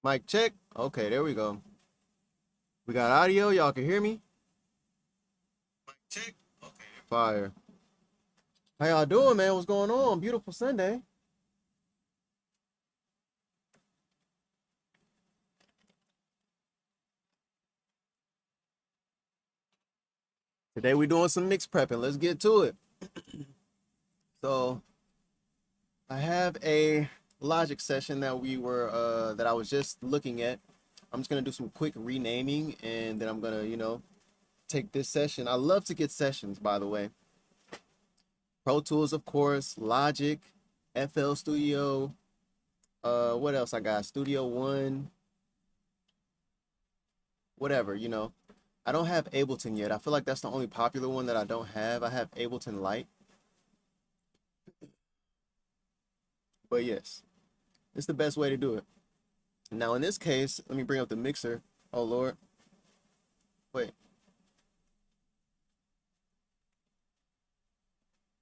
Mic check. Okay, there we go. We got audio. Y'all can hear me? Mic check. Okay. Fire. How y'all doing, man? What's going on? Beautiful Sunday. Today we doing some mix prepping. Let's get to it. So I have a logic session that I was just looking at. I'm just gonna do some quick renaming and then I'm gonna, take this session. I love to get sessions, by the way. Pro Tools, of course, Logic, FL Studio, what else I got? Studio One, whatever, I don't have Ableton yet. I feel like that's the only popular one that I don't have. I have Ableton Lite. But yes, it's the best way to do it. Now in this case, let me bring up the mixer. Oh Lord. Wait.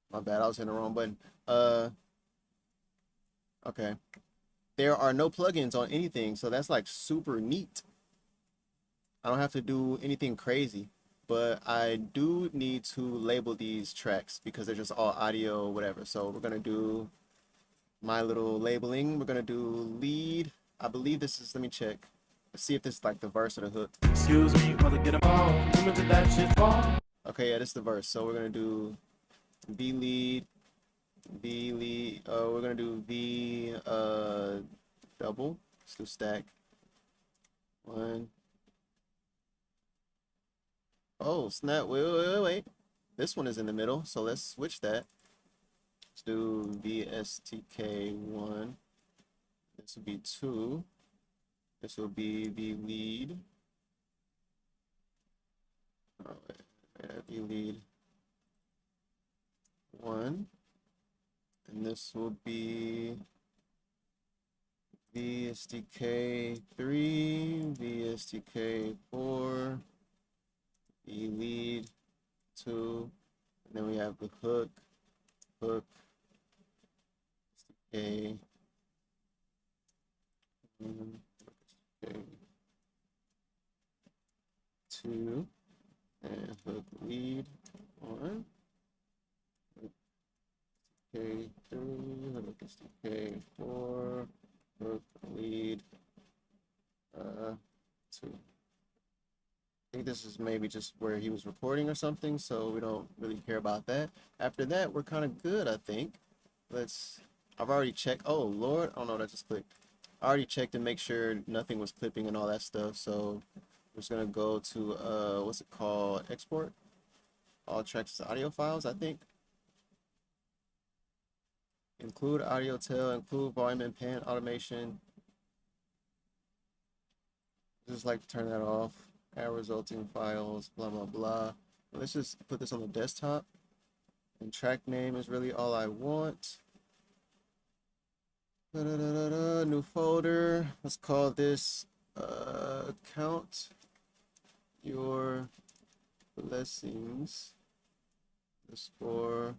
My bad, I was hitting the wrong button. Okay. There are no plugins on anything, so that's like super neat. I don't have to do anything crazy, but I do need to label these tracks because they're just all audio, whatever. So we're gonna do my little labeling. We're gonna do lead. I believe this is, let me check. Let's see if this is like the verse or the hook. Excuse me, brother, get them all. Women to that shit fall. Okay, yeah, this is the verse. So we're gonna do V lead, V lead. We're gonna do V double. Let's do stack. One. Oh snap! Wait. This one is in the middle, so let's switch that. Let's do VSTK1. This will be 2. This will be V lead. Oh, wait, V lead 1. And this will be VSTK3, VSTK4, V lead 2. And then we have the hook, STK. Okay. 2 and hook lead 1. Okay, 3, hook SDK 4, hook lead 2. I think this is maybe just where he was recording or something, so we don't really care about that. After that, we're kind of good, I think. I've already checked. Oh Lord, oh no, that just clicked. I already checked to make sure nothing was clipping and all that stuff, so we're just gonna go to what's it called, export all tracks as audio files, I think. Include audio tail, include volume and pan automation. Just like to turn that off. Add resulting files, blah blah blah. Let's just put this on the desktop, and track name is really all I want. New folder. Let's call this count your blessings. The score.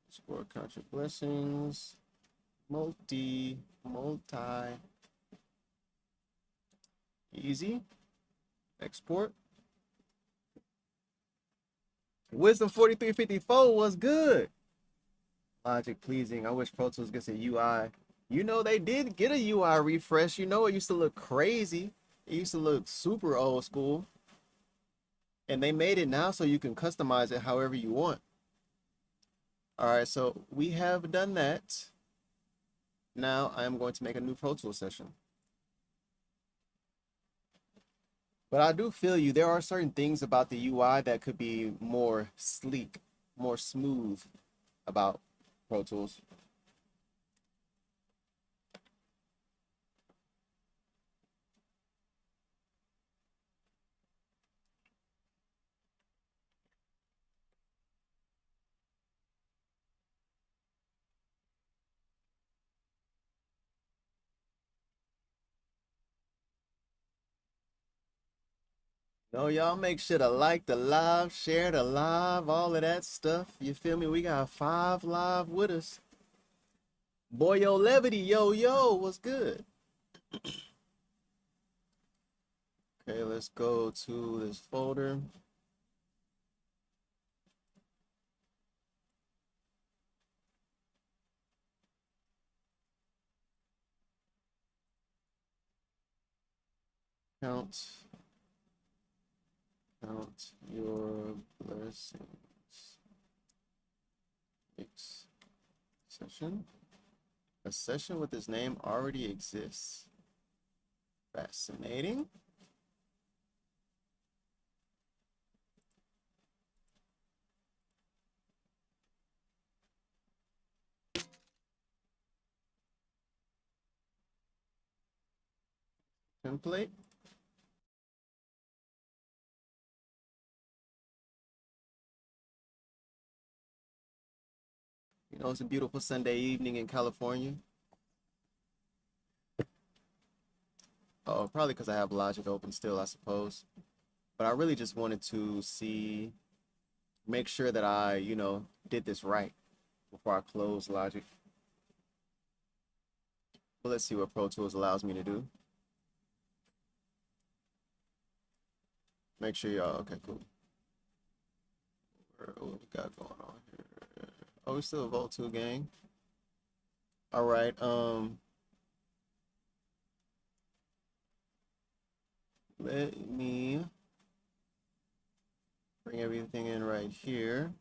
Score count your blessings. Multi. Easy. Export. Wisdom 4354 was good. Logic pleasing. I wish Pro Tools gets a UI. They did get a UI refresh. It used to look crazy. It used to look super old school. And they made it now so you can customize it however you want. All right, so we have done that. Now I am going to make a new Pro Tools session. But I do feel you. There are certain things about the UI that could be more sleek, more smooth about Pro Tools. No, y'all make sure to like the live, share the live, all of that stuff. You feel me? We got 5 live with us. Boy, yo, Levity, yo, what's good? Okay, let's go to this folder. Count your blessings. Mix session. A session with this name already exists. Fascinating. Template. You know, it's a beautiful Sunday evening in California. Oh, probably because I have Logic open still, I suppose. But I really just wanted to make sure that I, did this right before I close Logic. But let's see what Pro Tools allows me to do. Make sure y'all, okay, cool. What we got going on here? Oh, we still a Volt 2 gang. All right, let me bring everything in right here.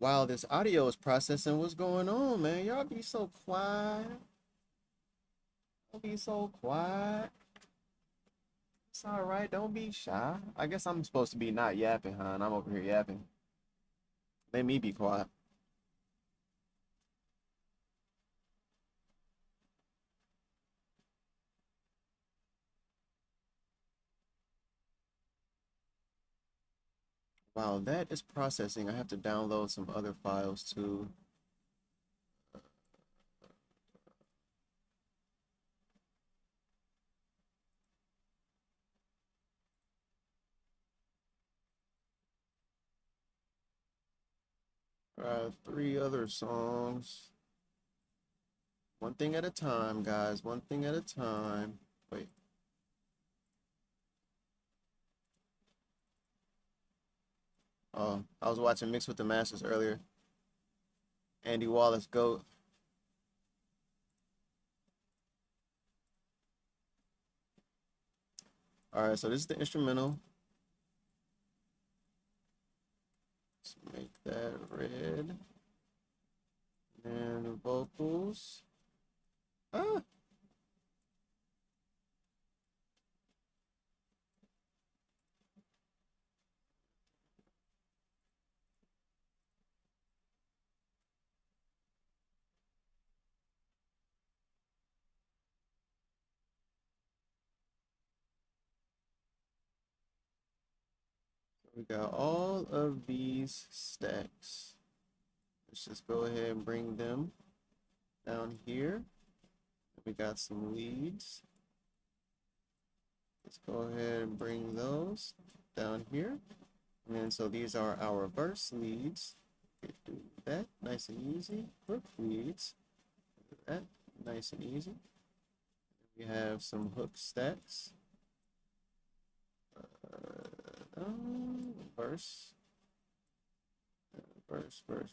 While this audio is processing, what's going on, man? Y'all be so quiet. Y'all be so quiet. It's all right. Don't be shy. I guess I'm supposed to be not yapping, huh? And I'm over here yapping. Let me be quiet. While that is processing, I have to download some other files too. Three other songs. One thing at a time, guys. One thing at a time. Wait. Oh, I was watching Mix with the Masters earlier. Andy Wallace, GOAT. All right, so this is the instrumental. Let's make that red. And the vocals. Ah. We got all of these stacks. Let's just go ahead and bring them down here. We got some leads. Let's go ahead and bring those down here. And so these are our verse leads. Do that nice and easy. Hook leads. Do that nice and easy. We have some hook stacks. Verse.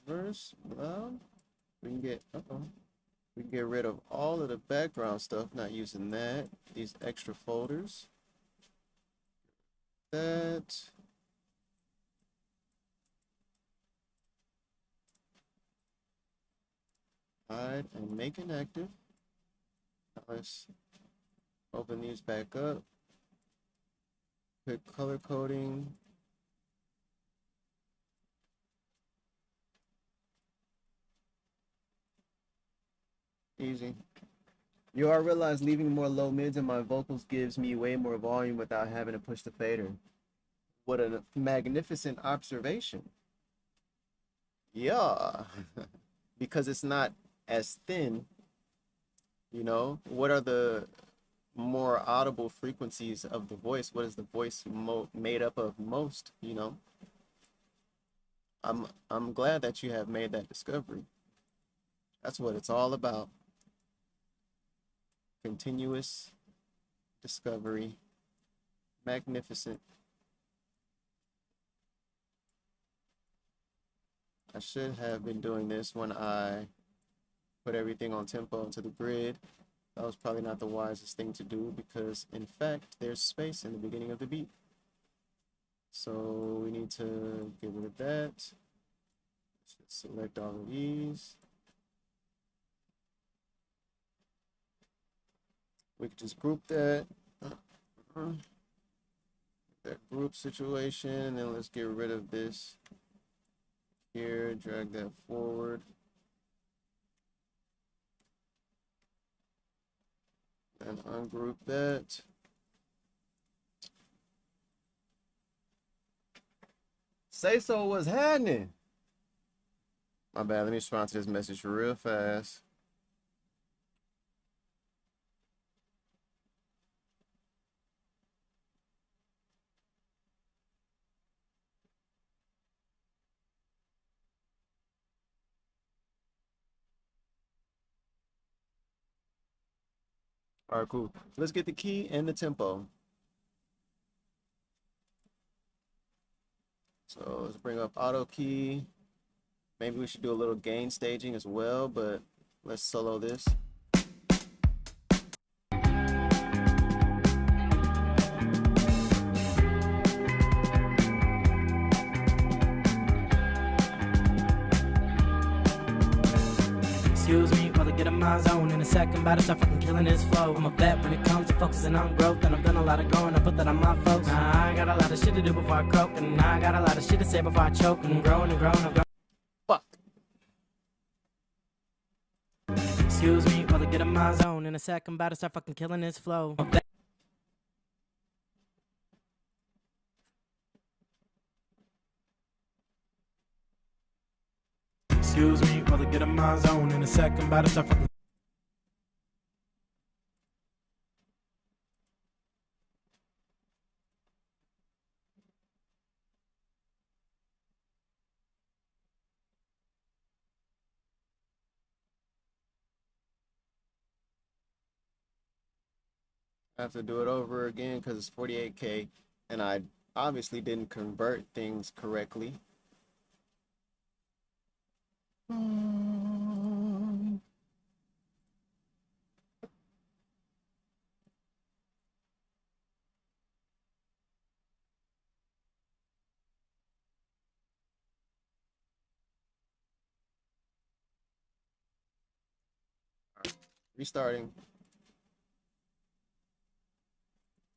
Verse. Blah. We can get, we can get rid of all of the background stuff, not using that. These extra folders. That. Hide and make inactive. Now let's open these back up. Click color coding. Easy. You all realize leaving more low mids in my vocals gives me way more volume without having to push the fader. What a magnificent observation. Yeah. Because it's not as thin, you know. What are the more audible frequencies of the voice. What is the voice made up of most, you know? I'm glad that you have made that discovery. That's what it's all about. Continuous discovery. Magnificent. I should have been doing this when I put everything on tempo into the grid. That was probably not the wisest thing to do because, in fact, there's space in the beginning of the beat. So we need to get rid of that. Select all of these. We could just group that. That group situation, and then let's get rid of this here, drag that forward. And ungroup that. Say so, what's happening? My bad, let me respond to this message real fast. All right, cool. Let's get the key and the tempo. So let's bring up auto key. Maybe we should do a little gain staging as well, but let's solo this. Excuse me while I get in my zone. In a second, about to start fucking killing this flow. I'm a vet when it comes to focusing on growth, and I've done a lot of growing. I put that on my folks. Nah, I got a lot of shit to do before I croak, and I got a lot of shit to say before I choke. And growing and growing, I've grown. Fuck. Excuse me while I get in my zone. In a second, about to start fucking killing this flow. I'm a vet. Excuse me while I get in my zone. In a second, about to start fucking. I have to do it over again because it's 48K, and I obviously didn't convert things correctly. Restarting.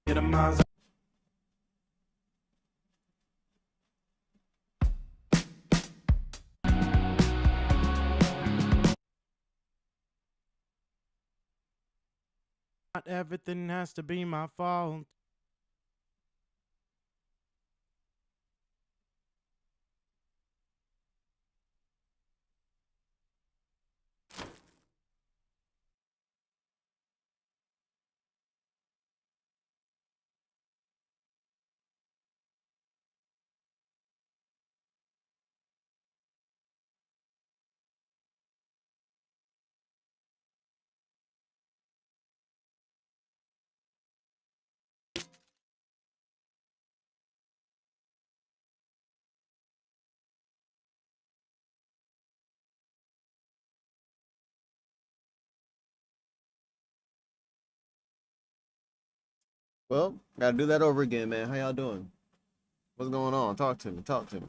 Get in my zone. Not everything has to be my fault. Well, gotta do that over again, man. How y'all doing? What's going on? Talk to me. Talk to me.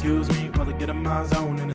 Excuse me while I get in my zone. And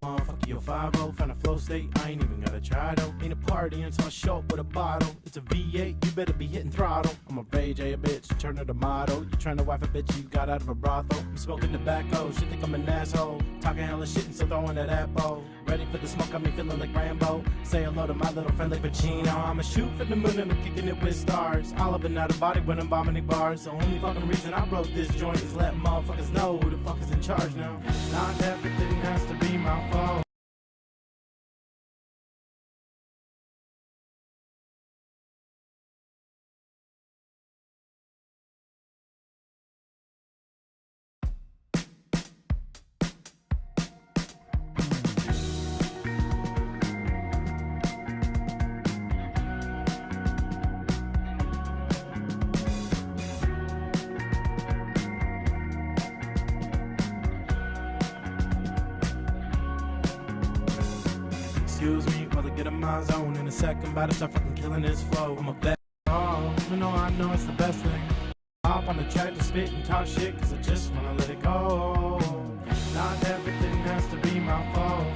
motherfucker, yo 5-0, find a flow state, I ain't even gotta try though. Ain't a party until I show up with a bottle. It's a V8, you better be hitting throttle. I'm a rage, a bitch, turn her to model. You tryna wife a bitch you got out of a brothel. I'm smoking tobacco, she think I'm an asshole. Talking hella shit and still throwing that apple. Ready for the smoke, got me feeling like Rambo. Say hello to my little friend like Pacino. I'ma shoot for the moon and I'm kicking it with stars. All up and out of body when I'm vomiting bars. The only fucking reason I wrote this joint is let motherfuckers know who the fuck is in charge now. Not everything has to be my fault. Excuse me while I get in my zone. In a second, about to start fucking killing this flow. I'm a vet. Oh, even though I know it's the best thing. Hop on the track to spit and talk shit, cause I just wanna let it go. Not everything has to be my fault.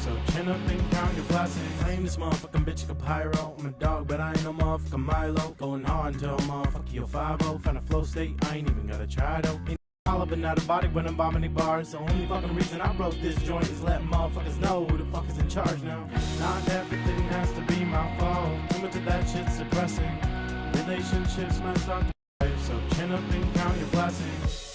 So chin up and count your blessings. Flame this motherfucking bitch like a pyro. I'm a dog, but I ain't no motherfucking Milo. Going hard until motherfucker yo 5-0. Find a flow state, I ain't even gotta try though. All up and out of body when I'm vomiting bars. The only fucking reason I wrote this joint is let motherfuckers know who the fuck is in charge now. Not everything has to be my fault. Too much of that shit's depressing. Relationships must start to life. So chin up and count your blessings.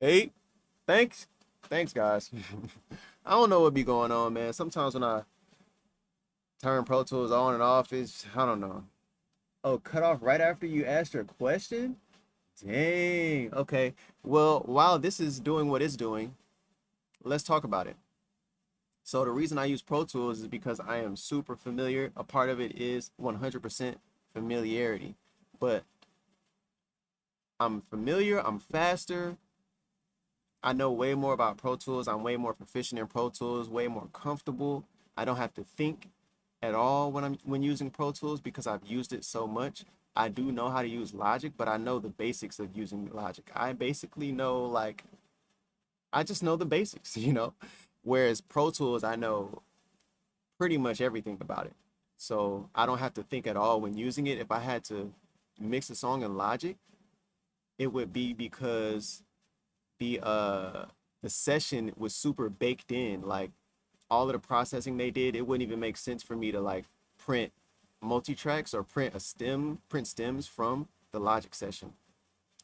8. Thanks, guys. I don't know what be going on, man. Sometimes when I turn Pro Tools on and off, it's, I don't know. Oh, cut off right after you asked your question? Dang. Okay. Well, while this is doing what it's doing, let's talk about it. So the reason I use Pro Tools is because I am super familiar. A part of it is 100% familiarity. But I'm familiar, I'm faster. I know way more about Pro Tools. I'm way more proficient in Pro Tools, way more comfortable. I don't have to think at all when using Pro Tools because I've used it so much. I do know how to use Logic, but I know the basics of using Logic. I basically know, like, I just know the basics, you know? Whereas Pro Tools, I know pretty much everything about it. So I don't have to think at all when using it. If I had to mix a song in Logic, it would be because the session was super baked in. Like, all of the processing they did, it wouldn't even make sense for me to like print multi-tracks or print stems from the Logic session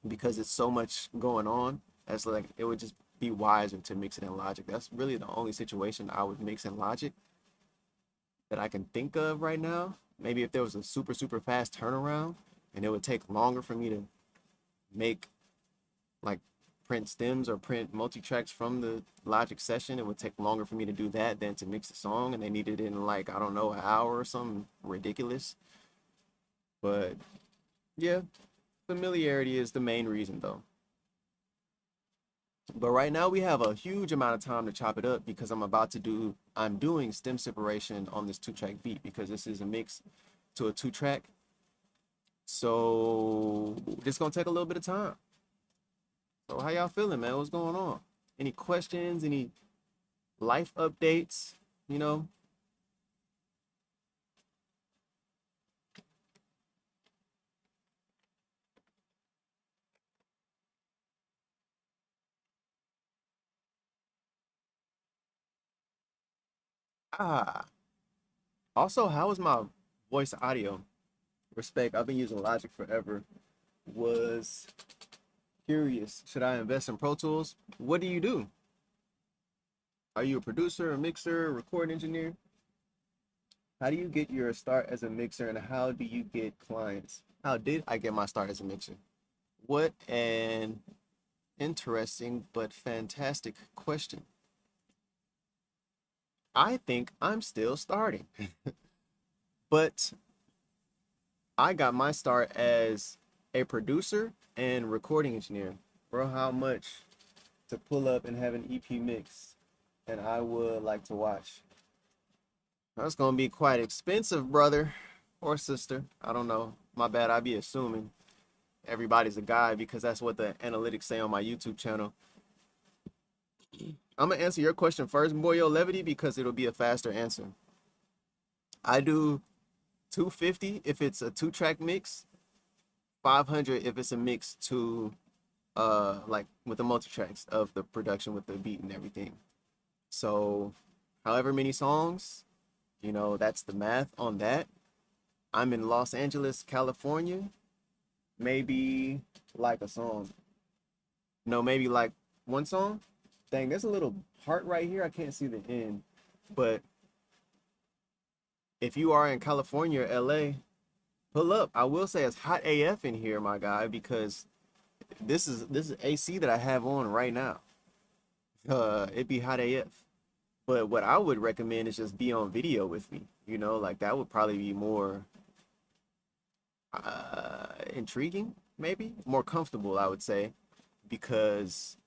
because it's so much going on. That's like, it would just be wiser to mix it in Logic. That's really the only situation I would mix in Logic that I can think of right now. Maybe if there was a super fast turnaround and it would take longer for me to make, like, print stems or print multi-tracks from the Logic session, it would take longer for me to do that than to mix a song, and they needed it in, like, I don't know, an hour or something ridiculous. But yeah, familiarity is the main reason though. But right now we have a huge amount of time to chop it up because I'm doing stem separation on this 2-track beat because this is a mix to a 2-track. So it's gonna take a little bit of time. So how y'all feeling, man? What's going on? Any questions? Any life updates? You know? Ah. Also, how is my voice audio? Respect, I've been using Logic forever. Was curious, should I invest in Pro Tools? What do you do? Are you a producer, a mixer, a recording engineer? How do you get your start as a mixer and how do you get clients? How did I get my start as a mixer? What an interesting but fantastic question. I think I'm still starting, but I got my start as a producer and recording engineer. Bro, how much to pull up and have an EP mix? And I would like to watch. That's gonna be quite expensive, brother or sister. I don't know. My bad. I be assuming everybody's a guy because that's what the analytics say on my YouTube channel. I'm gonna answer your question first, Boyo Levity, because it'll be a faster answer. I do 250 if it's a 2-track mix, 500 if it's a mix to like with the multi-tracks of the production with the beat and everything. So however many songs, you know, that's the math on that. I'm in Los Angeles, California. Maybe like a song. No, maybe like one song. Dang, there's a little heart right here. I can't see the end. But if you are in California or LA, pull up. I will say it's hot AF in here, my guy, because this is AC that I have on right now. It'd be hot AF. But what I would recommend is just be on video with me. You know, like that would probably be more intriguing, maybe more comfortable, I would say, because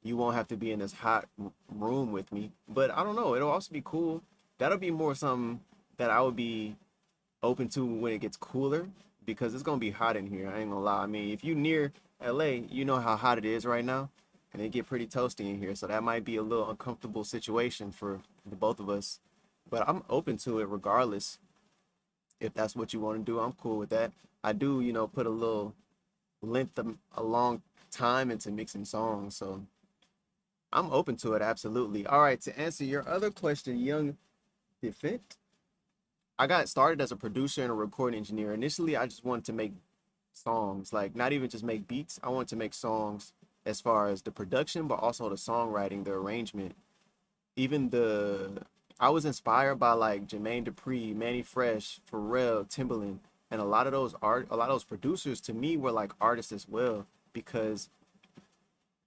you won't have to be in this hot room with me. But I don't know, it'll also be cool. That'll be more something that I would be open to when it gets cooler, because it's gonna be hot in here. I ain't gonna lie. I mean, if you near LA, you know how hot it is right now, and it get pretty toasty in here, so that might be a little uncomfortable situation for the both of us. But I'm open to it regardless. If that's what you want to do, I'm cool with that. I do, you know, put a little length of a long time into mixing songs, so I'm open to it, absolutely. All right, to answer your other question, young Defent, I got started as a producer and a recording engineer. Initially, I just wanted to make songs, like not even just make beats. I wanted to make songs as far as the production, but also the songwriting, the arrangement, even I was inspired by like Jermaine Dupri, Manny Fresh, Pharrell, Timbaland, and a lot of those producers to me were like artists as well because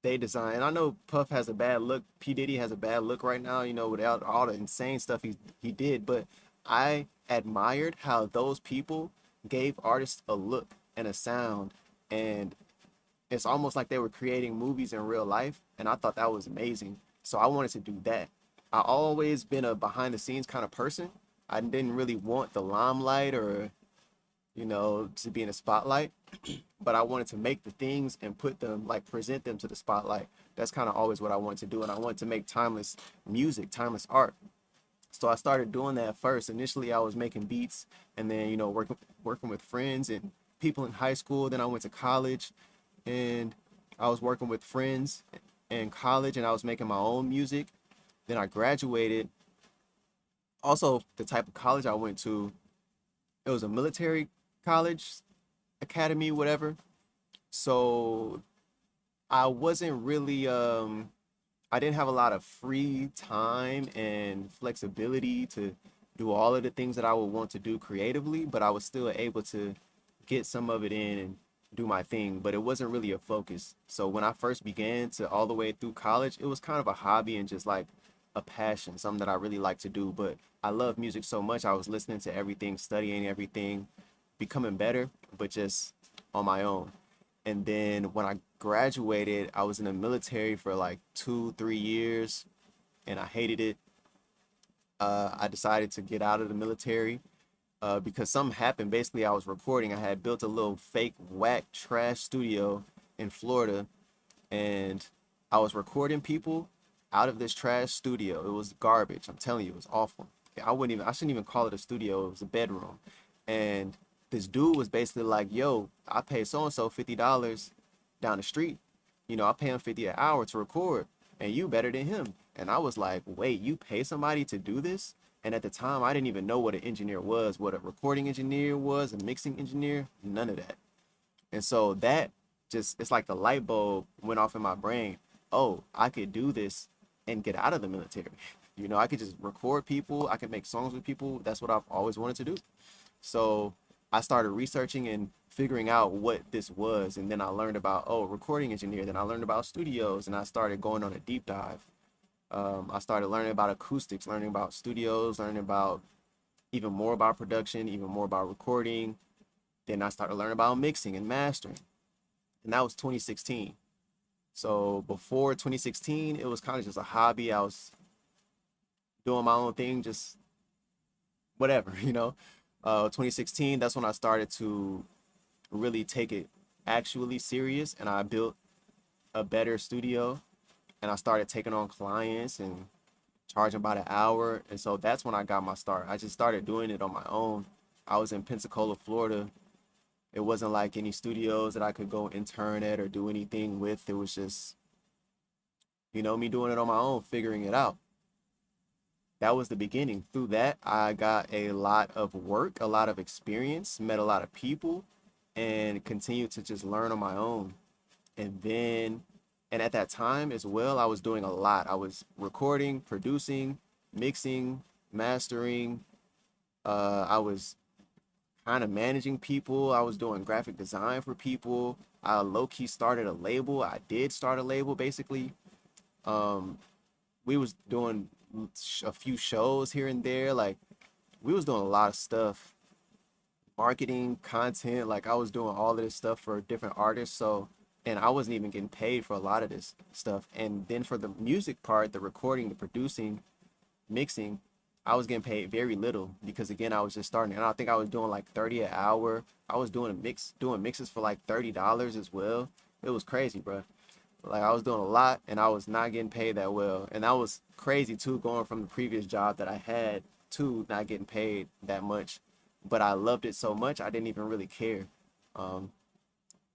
they design. And I know Puff has a bad look, P Diddy has a bad look right now, you know, without all the insane stuff he did. But I admired how those people gave artists a look and a sound, and it's almost like they were creating movies in real life, and I thought that was amazing. So I wanted to do that. I always been a behind the scenes kind of person. I didn't really want the limelight or, you know, to be in the spotlight, but I wanted to make the things and put them, like present them to the spotlight. That's kind of always what I wanted to do, and I wanted to make timeless music, timeless art. So I started doing that first. Initially, I was making beats, and then, you know, working with friends and people in high school. Then I went to college, and I was working with friends in college, and I was making my own music. Then I graduated. Also, the type of college I went to, it was a military college, academy, whatever. So I wasn't really I didn't have a lot of free time and flexibility to do all of the things that I would want to do creatively, but I was still able to get some of it in and do my thing, but it wasn't really a focus. So when I first began to all the way through college, it was kind of a hobby and just like a passion, something that I really like to do. But I love music so much. I was listening to everything, studying everything, becoming better, but just on my own. And then when I graduated, I was in the military for like 2, 3 years, and I hated it. I decided to get out of the military because something happened. Basically, I was recording. I had built a little fake whack trash studio in Florida, and I was recording people out of this trash studio. It was garbage. I'm telling you, it was awful. I shouldn't even call it a studio. It was a bedroom. And this dude was basically like, yo, I pay so-and-so $50 down the street. You know, I pay him 50 an hour to record, and you better than him. And I was like, wait, you pay somebody to do this? And at the time, I didn't even know what an engineer was, what a recording engineer was, a mixing engineer, none of that. And so that just, it's like the light bulb went off in my brain. Oh, I could do this and get out of the military. You know, I could just record people. I could make songs with people. That's what I've always wanted to do. So I started researching and figuring out what this was. And then I learned about, oh, recording engineer. Then I learned about studios, and I started going on a deep dive. I started learning about acoustics, learning about studios, learning about even more about production, even more about recording. Then I started learning about mixing and mastering. And that was 2016. So before 2016, it was kind of just a hobby. I was doing my own thing, just whatever, you know. 2016, that's when I started to really take it actually serious, and I built a better studio, and I started taking on clients and charging by the hour. And so that's when I got my start. I just started doing it on my own. I was in Pensacola, Florida. It wasn't like any studios that I could go intern at or do anything with. It was just, you know, me doing it on my own, figuring it out. That was the beginning. Through that, I got a lot of work, a lot of experience, met a lot of people, and continued to just learn on my own. And then, and at that time as well, I was doing a lot. I was recording, producing, mixing, mastering. I was kind of managing people. I was doing graphic design for people. I low-key started a label. I did start a label, basically. We was doing a few shows here and there. Like, we was doing a lot of stuff, marketing, content. Like, I was doing all of this stuff for different artists. So, and I wasn't even getting paid for a lot of this stuff. And then for the music part, the recording, the producing, mixing, I was getting paid very little because, again, I was just starting. And I think I was doing like 30 an hour. I was doing mixes for like $30 as well. It was crazy, bro. Like, I was doing a lot, and I was not getting paid that well. And that was crazy too, going from the previous job that I had to not getting paid that much. But I loved it so much, I didn't even really care.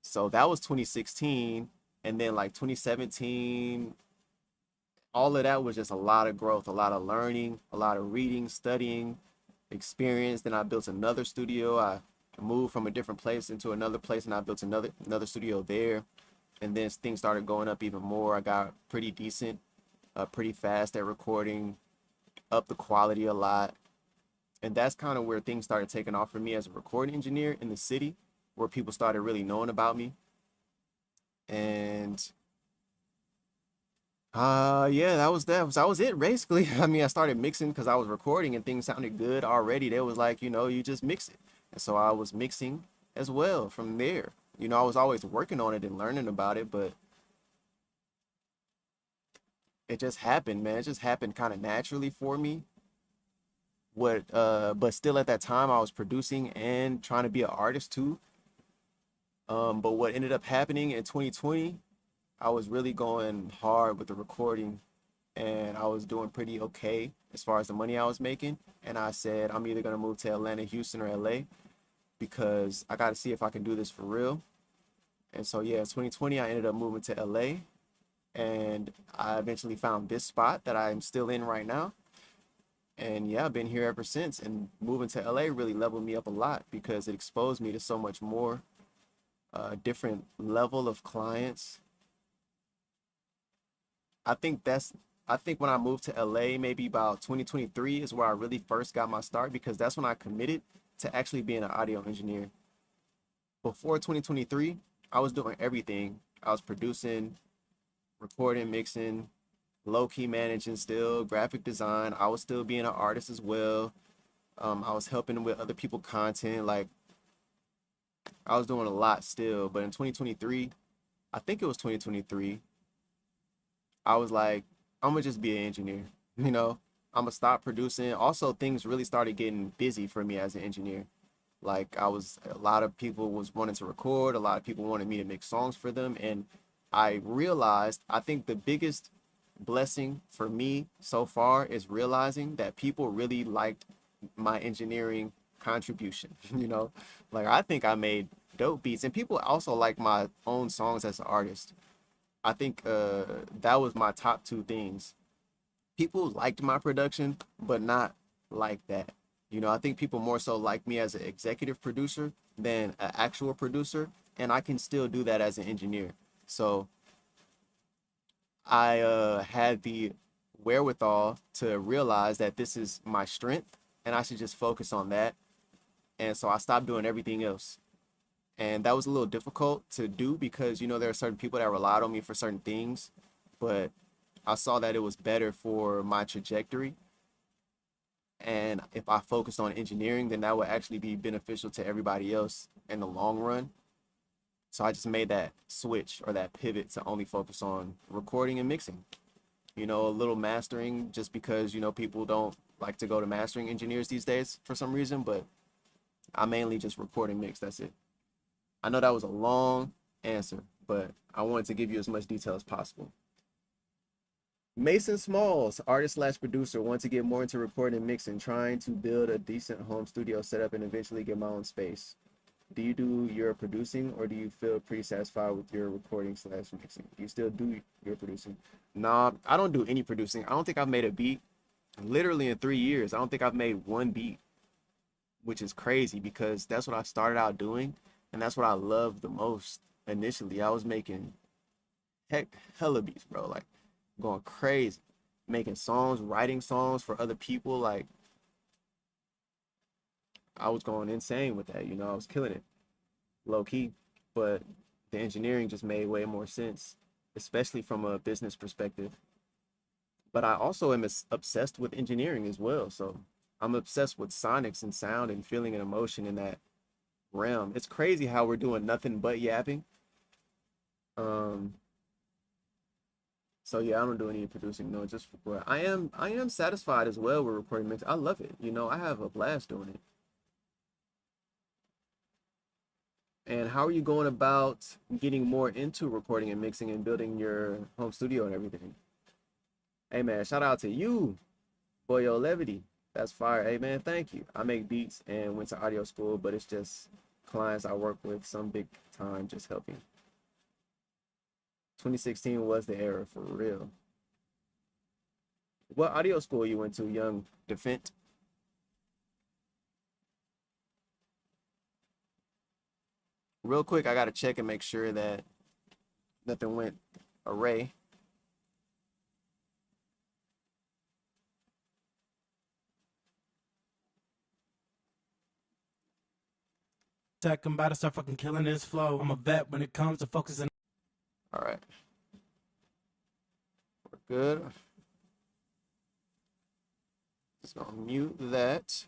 So that was 2016. And then like 2017, all of that was just a lot of growth, a lot of learning, a lot of reading, studying, experience. Then I built another studio. I moved from a different place into another place, and I built another studio there. And then things started going up even more. I got pretty decent, pretty fast at recording, up the quality a lot. And that's kind of where things started taking off for me as a recording engineer in the city, where people started really knowing about me. And yeah, that was it basically. I mean, I started mixing because I was recording and things sounded good already. They was like, you just mix it. And so I was mixing as well from there. I was always working on it and learning about it, but it just happened, man. It just happened kind of naturally for me. But still at that time I was producing and trying to be an artist too. But what ended up happening in 2020, I was really going hard with the recording and I was doing pretty okay as far as the money I was making. And I said, I'm either gonna move to Atlanta, Houston, or LA because I gotta see if I can do this for real. And so yeah, 2020 I ended up moving to LA and I eventually found this spot that I'm still in right now. And yeah, I've been here ever since. And moving to LA really leveled me up a lot because it exposed me to so much more, different level of clients. I think that's, I think when I moved to LA, maybe about 2023 is where I really first got my start because that's when I committed to actually being an audio engineer. Before 2023, I was doing everything. I was producing, recording, mixing, low-key managing still, graphic design. I was still being an artist as well. I was helping with other people content. Like I was doing a lot still. But in 2023, I think it was 2023, I was like, I'm gonna just be an engineer. You know, I'm gonna stop producing. Also, things really started getting busy for me as an engineer. Like a lot of people was wanting to record, a lot of people wanted me to make songs for them. And I realized, I think the biggest blessing for me so far is realizing that people really liked my engineering contribution. Like I think I made dope beats and people also like my own songs as an artist. I think that was my top two things. People liked my production, but not like that. I think people more so like me as an executive producer than an actual producer, and I can still do that as an engineer. So I had the wherewithal to realize that this is my strength and I should just focus on that. And so I stopped doing everything else. And that was a little difficult to do because, there are certain people that relied on me for certain things, but I saw that it was better for my trajectory. And if I focused on engineering, then that would actually be beneficial to everybody else in the long run. So I just made that switch or that pivot to only focus on recording and mixing. A little mastering just because, people don't like to go to mastering engineers these days for some reason, but I mainly just record and mix. That's it. I know that was a long answer, but I wanted to give you as much detail as possible. Mason Smalls, artist slash producer, want to get more into recording and mixing, trying to build a decent home studio setup and eventually get my own space. Do you do your producing or do you feel pretty satisfied with your recording slash mixing? Do you still do your producing? Nah, I don't do any producing. I don't think I've made a beat literally in 3 years. I don't think I've made one beat, which is crazy because that's what I started out doing and that's what I loved the most. Initially, I was making hella beats, bro. Like going crazy, making songs, writing songs for other people. Like I was going insane with that. I was killing it low key, but the engineering just made way more sense, especially from a business perspective. But I also am obsessed with engineering as well. So I'm obsessed with sonics and sound and feeling and emotion in that realm. It's crazy how we're doing nothing but yapping. So yeah, I don't do any producing. No, just record. I am satisfied as well with recording mix. I love it. I have a blast doing it. And how are you going about getting more into recording and mixing and building your home studio and everything? Hey man, shout out to you, Boyo Levity. That's fire. Hey man, thank you. I make beats and went to audio school, but it's just clients I work with, some big time just helping. 2016 was the era for real. What audio school you went to, young Defent? Real quick, I gotta check and make sure that nothing went array. Second, about to start fucking killing his flow. I'm a vet when it comes to focusing. All right. We're good. Just gonna mute that.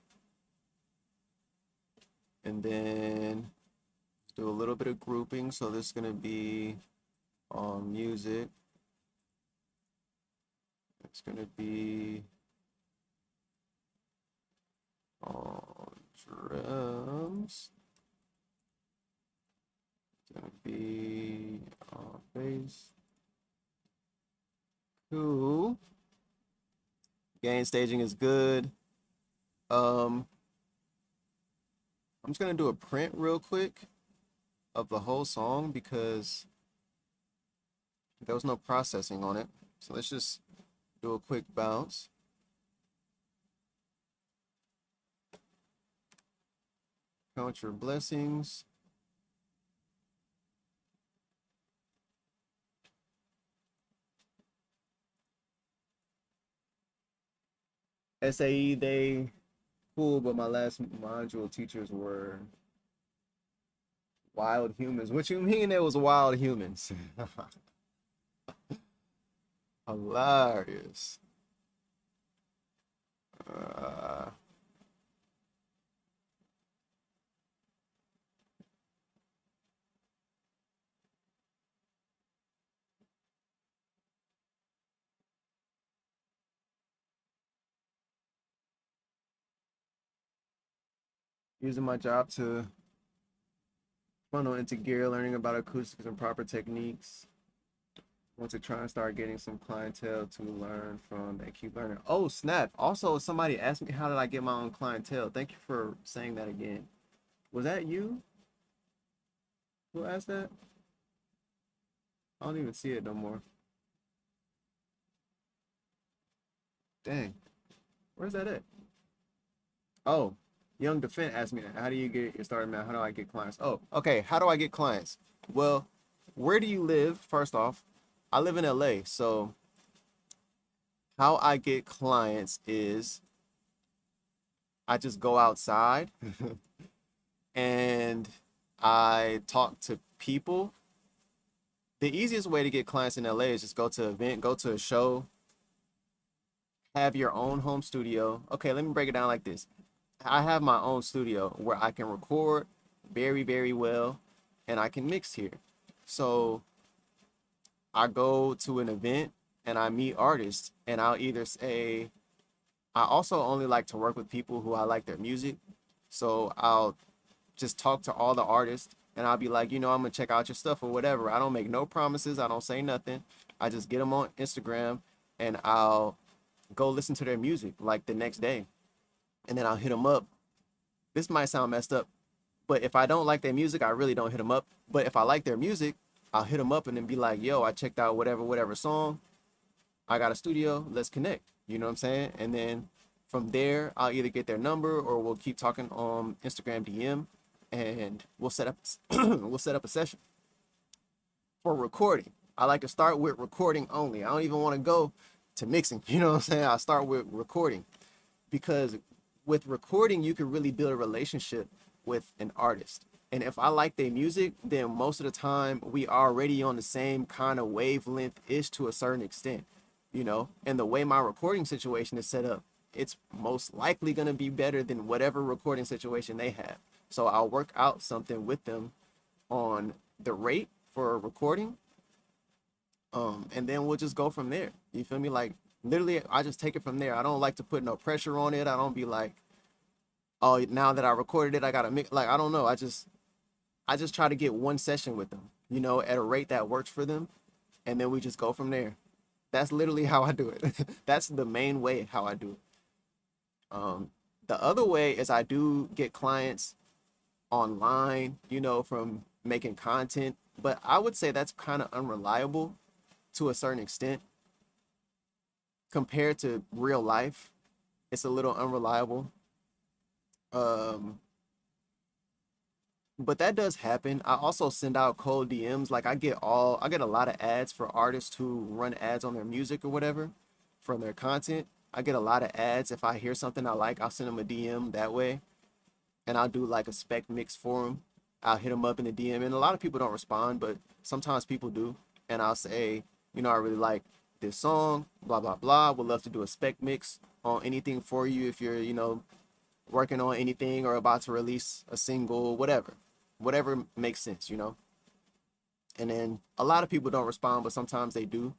And then do a little bit of grouping. So this is gonna be on music. It's gonna be on drums. It's gonna be on bass. Cool. Gain staging is good. I'm just gonna do a print real quick of the whole song because there was no processing on it. So let's just do a quick bounce. Count your blessings. SAE, they cool, but my last module teachers were wild humans. What you mean it was wild humans? Hilarious. Using my job to funnel into gear, learning about acoustics and proper techniques. Want to try and start getting some clientele to learn from and keep learning. Oh, snap. Also, somebody asked me, how did I get my own clientele? Thank you for saying that again. Was that you? Who asked that? I don't even see it no more. Dang. Where's that at? Oh, Young Defend asked me, how do you get your started, man? How do I get clients? Oh, okay. How do I get clients? Well, where do you live? First off, I live in LA. So how I get clients is I just go outside and I talk to people. The easiest way to get clients in LA is just go to an event, go to a show, have your own home studio. Okay, let me break it down like this. I have my own studio where I can record very, very well and I can mix here. So I go to an event and I meet artists and I'll either say, I also only like to work with people who I like their music. So I'll just talk to all the artists and I'll be like, I'm gonna check out your stuff or whatever. I don't make no promises. I don't say nothing. I just get them on Instagram and I'll go listen to their music like the next day. And then I'll hit them up. This might sound messed up, but if I don't like their music, I really don't hit them up. But if I like their music, I'll hit them up and then be like, yo, I checked out whatever song. I got a studio. Let's connect. You know what I'm saying? And then from there, I'll either get their number or we'll keep talking on Instagram DM and we'll set up a session for recording. I like to start with recording only. I don't even want to go to mixing. You know what I'm saying? I start with recording because with recording, you can really build a relationship with an artist. And if I like their music, then most of the time we already on the same kind of wavelength-ish to a certain extent, and the way my recording situation is set up, it's most likely going to be better than whatever recording situation they have. So I'll work out something with them on the rate for recording. And then we'll just go from there. You feel me? Like literally, I just take it from there. I don't like to put no pressure on it. I don't be like, oh, now that I recorded it, I gotta make, like, I don't know. I just try to get one session with them, at a rate that works for them. And then we just go from there. That's literally how I do it. That's the main way how I do it. The other way is I do get clients online, from making content, but I would say that's kind of unreliable to a certain extent compared to real life. It's a little unreliable. but that does happen. I also send out cold DMs. Like I get a lot of ads for artists who run ads on their music or whatever from their content. I get a lot of ads. If I hear something I like, I'll send them a DM that way, and I'll do like a spec mix for them. I'll hit them up in the DM, and a lot of people don't respond, but sometimes people do. And I'll say, I really like this song, blah blah blah. Would love to do a spec mix on anything for you if you're, working on anything or about to release a single, whatever makes sense. And then a lot of people don't respond, but sometimes they do.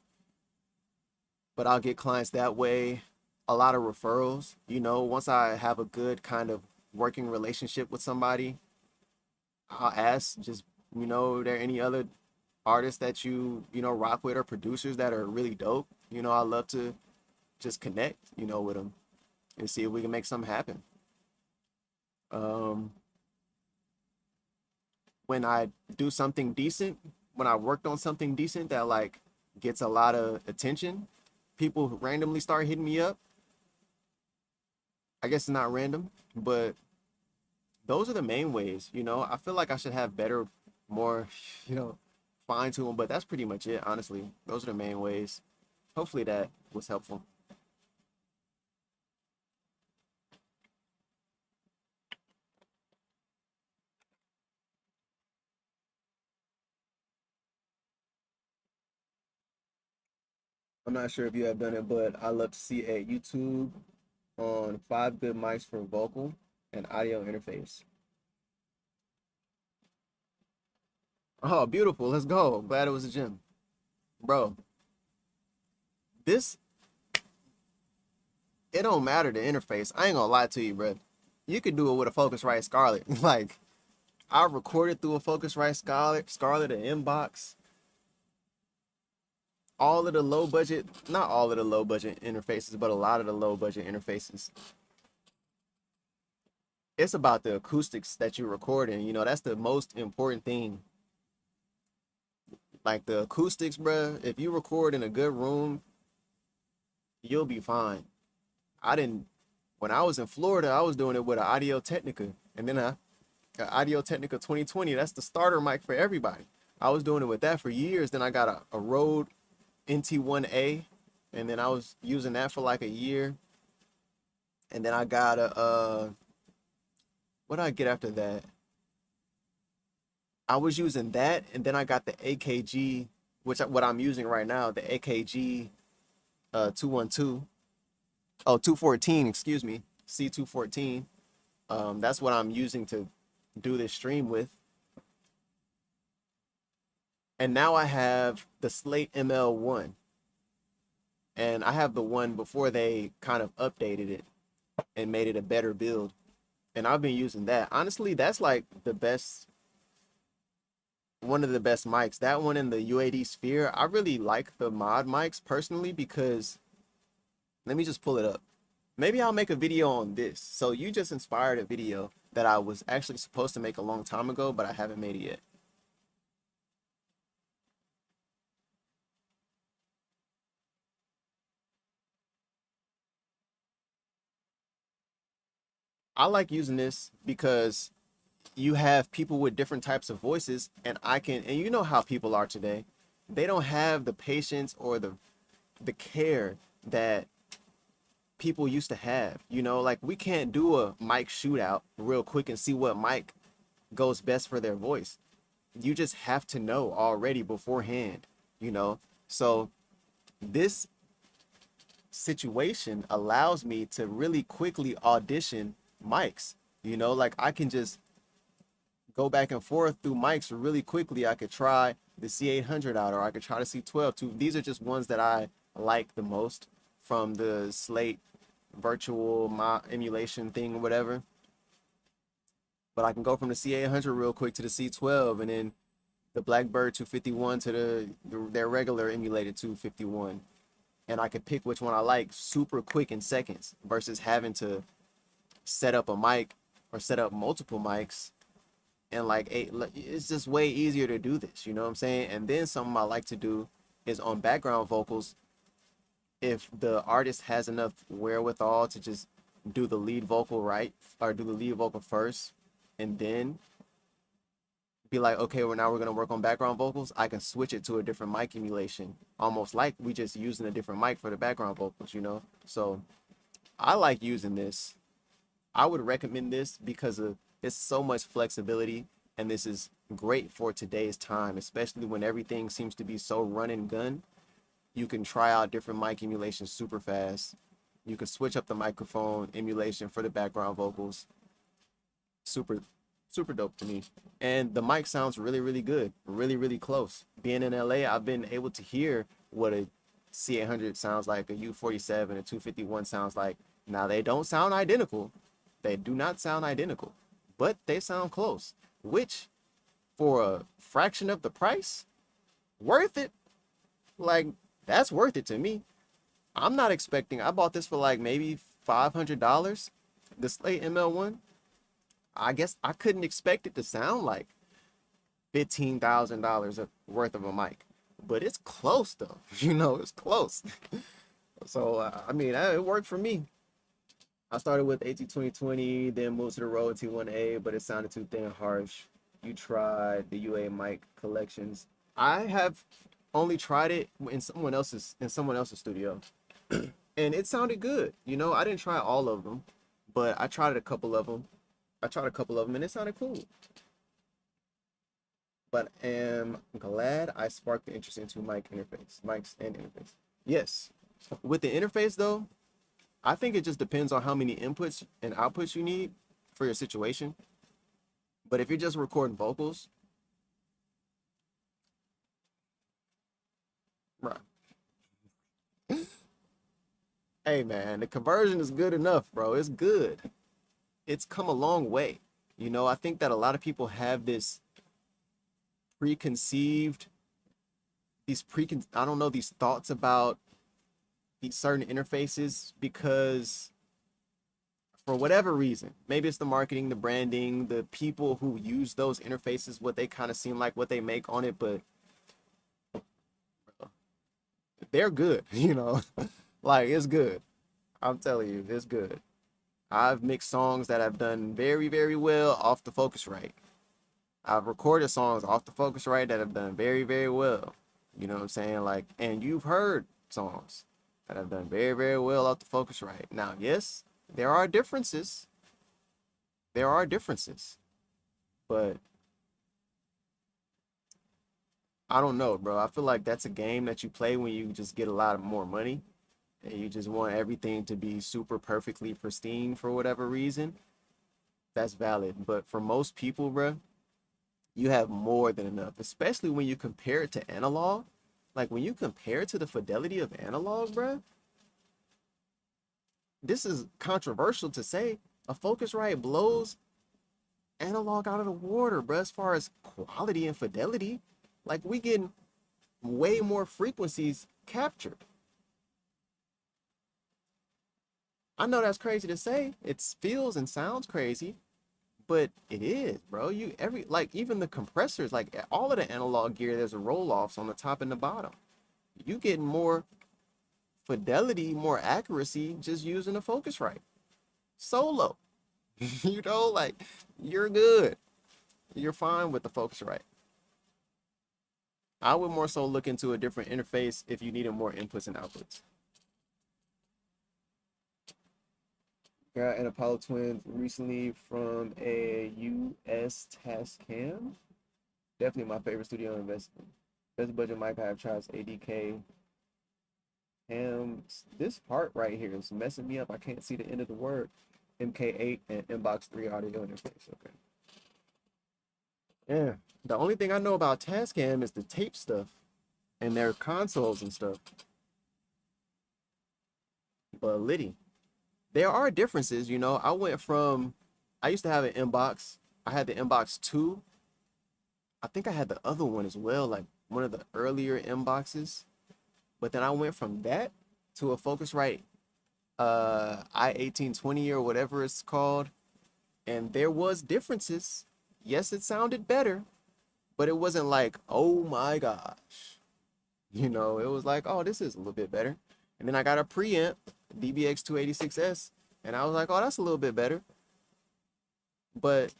But I'll get clients that way. A lot of referrals. Once I have a good kind of working relationship with somebody, I'll ask just, are there any other artists that rock with or producers that are really dope? I love to just connect, with them and see if we can make something happen. Um, when I do something decent, when I worked on something decent that like gets a lot of attention, people randomly start hitting me up. I guess it's not random, but those are the main ways. I feel like I should have better, more, fine tune, but that's pretty much it, honestly. Those are the main ways. Hopefully that was helpful. I'm not sure if you have done it, but I love to see a YouTube on 5 good mics for vocal and audio interface. Oh, beautiful. Let's go. Glad it was a gym. Bro, this, it don't matter the interface. I ain't gonna lie to you, bro. You could do it with a Focusrite Scarlett. Like, I recorded through a Focusrite Scarlett, an inbox. All of the low budget, not all of the low budget interfaces, but a lot of the low budget interfaces. It's about the acoustics that you're recording. That's the most important thing. Like the acoustics, bruh. If you record in a good room, you'll be fine. When I was in Florida, I was doing it with an Audio Technica. And then an Audio Technica 2020, that's the starter mic for everybody. I was doing it with that for years. Then I got a Rode NT1A, and then I was using that for like a year. And then I got what did I get after that? I was using that, and then I got the AKG, what I'm using right now, the AKG 212. Oh, 214, excuse me, C214. That's what I'm using to do this stream with. And now I have the Slate ML1. And I have the one before they kind of updated it and made it a better build. And I've been using that. Honestly, that's like one of the best mics. That one in the UAD Sphere. I really like the mod mics personally because, let me just pull it up. Maybe I'll make a video on this. So you just inspired a video that I was actually supposed to make a long time ago, but I haven't made it yet. I like using this because you have people with different types of voices, and you know how people are today. They don't have the patience or the care that people used to have. Like we can't do a mic shootout real quick and see what mic goes best for their voice. You just have to know already beforehand. So this situation allows me to really quickly audition mics. Like I can just go back and forth through mics really quickly. I could try the C800 out, or I could try the C12 too. These are just ones that I like the most from the Slate virtual emulation thing or whatever. But I can go from the C800 real quick to the C12, and then the Blackbird 251 to their regular emulated 251. And I could pick which one I like super quick in seconds versus having to set up a mic or set up multiple mics. And it's just way easier to do this, you know what I'm saying? And then something I like to do is on background vocals, if the artist has enough wherewithal to just do the lead vocal right, or do the lead vocal first, and then be like, okay, well now we're gonna work on background vocals, I can switch it to a different mic emulation, almost like we just using a different mic for the background vocals, you know? So I like using this. I would recommend this because of it's so much flexibility, and this is great for today's time, especially when everything seems to be so run and gun. You can try out different mic emulations super fast. You can switch up the microphone emulation for the background vocals. Super, super dope to me. And the mic sounds really, really good, really, really close. Being in LA, I've been able to hear what a C800 sounds like, a U47, a 251 sounds like. Now, they don't sound identical. They do not sound identical, but they sound close, which for a fraction of the price, worth it. Like, that's worth it to me. I'm not expecting, I bought this for like maybe $500, the Slate ML1. I guess I couldn't expect it to sound like $15,000 worth of a mic, but it's close though. You know, it's close. So, I mean, it worked for me. I started with AT2020, then moved to the Rode T1A, but it sounded too thin and harsh. You tried the UA mic collections. I have only tried it in someone else's studio, and it sounded good. You know, I didn't try all of them, but I tried a couple of them. And it sounded cool. But am glad I sparked the interest into mics and interface. Yes, with the interface though, I think it just depends on how many inputs and outputs you need for your situation. But if you're just recording vocals, right. Hey man, the conversion is good enough, bro. It's good. It's come a long way. You know, I think that a lot of people have this preconceived, these thoughts about these certain interfaces because for whatever reason, maybe it's the marketing, the branding, the people who use those interfaces, what they kind of seem like, what they make on it, but they're good, you know, like it's good. I'm telling you, it's good. I've mixed songs that have done very, very well off the Focusrite. I've recorded songs off the Focusrite that have done very, very well. You know what I'm saying? Like, and you've heard songs that have done very, very well off the Focusrite. Now, yes, there are differences. There are differences. But I don't know, bro. I feel like that's a game that you play when you just get a lot of more money and you just want everything to be super perfectly pristine for whatever reason. That's valid. But for most people, bro, you have more than enough, especially when you compare it to analog. Like when you compare it to the fidelity of analog, bro, this is controversial to say. A Focusrite blows analog out of the water, bro, as far as quality and fidelity. Like we getting way more frequencies captured. I know that's crazy to say. It feels and sounds crazy, but it is, bro. Even the compressors, like all of the analog gear, there's a roll-offs on the top and the bottom. You getting more fidelity, more accuracy just using a Focusrite. Solo. You know, like you're good. You're fine with the Focusrite. I would more so look into a different interface if you needed more inputs and outputs. Got an Apollo Twin recently from a US Tascam. Definitely my favorite studio investment. Best budget mic I have tried is ADK. This part right here is messing me up. I can't see the end of the word. MK8 and Inbox 3 audio interface. Okay. Yeah. The only thing I know about Tascam is the tape stuff and their consoles and stuff. But Liddy, there are differences, you know. I used to have an Inbox. I had the Inbox 2. I think I had the other one as well, like one of the earlier Inboxes. But then I went from that to a Focusrite i1820 or whatever it's called. And there was differences. Yes, it sounded better, but it wasn't like, oh my gosh. You know, it was like, oh, this is a little bit better. And then I got a preamp, DBX 286S, and I was like, oh, that's a little bit better. But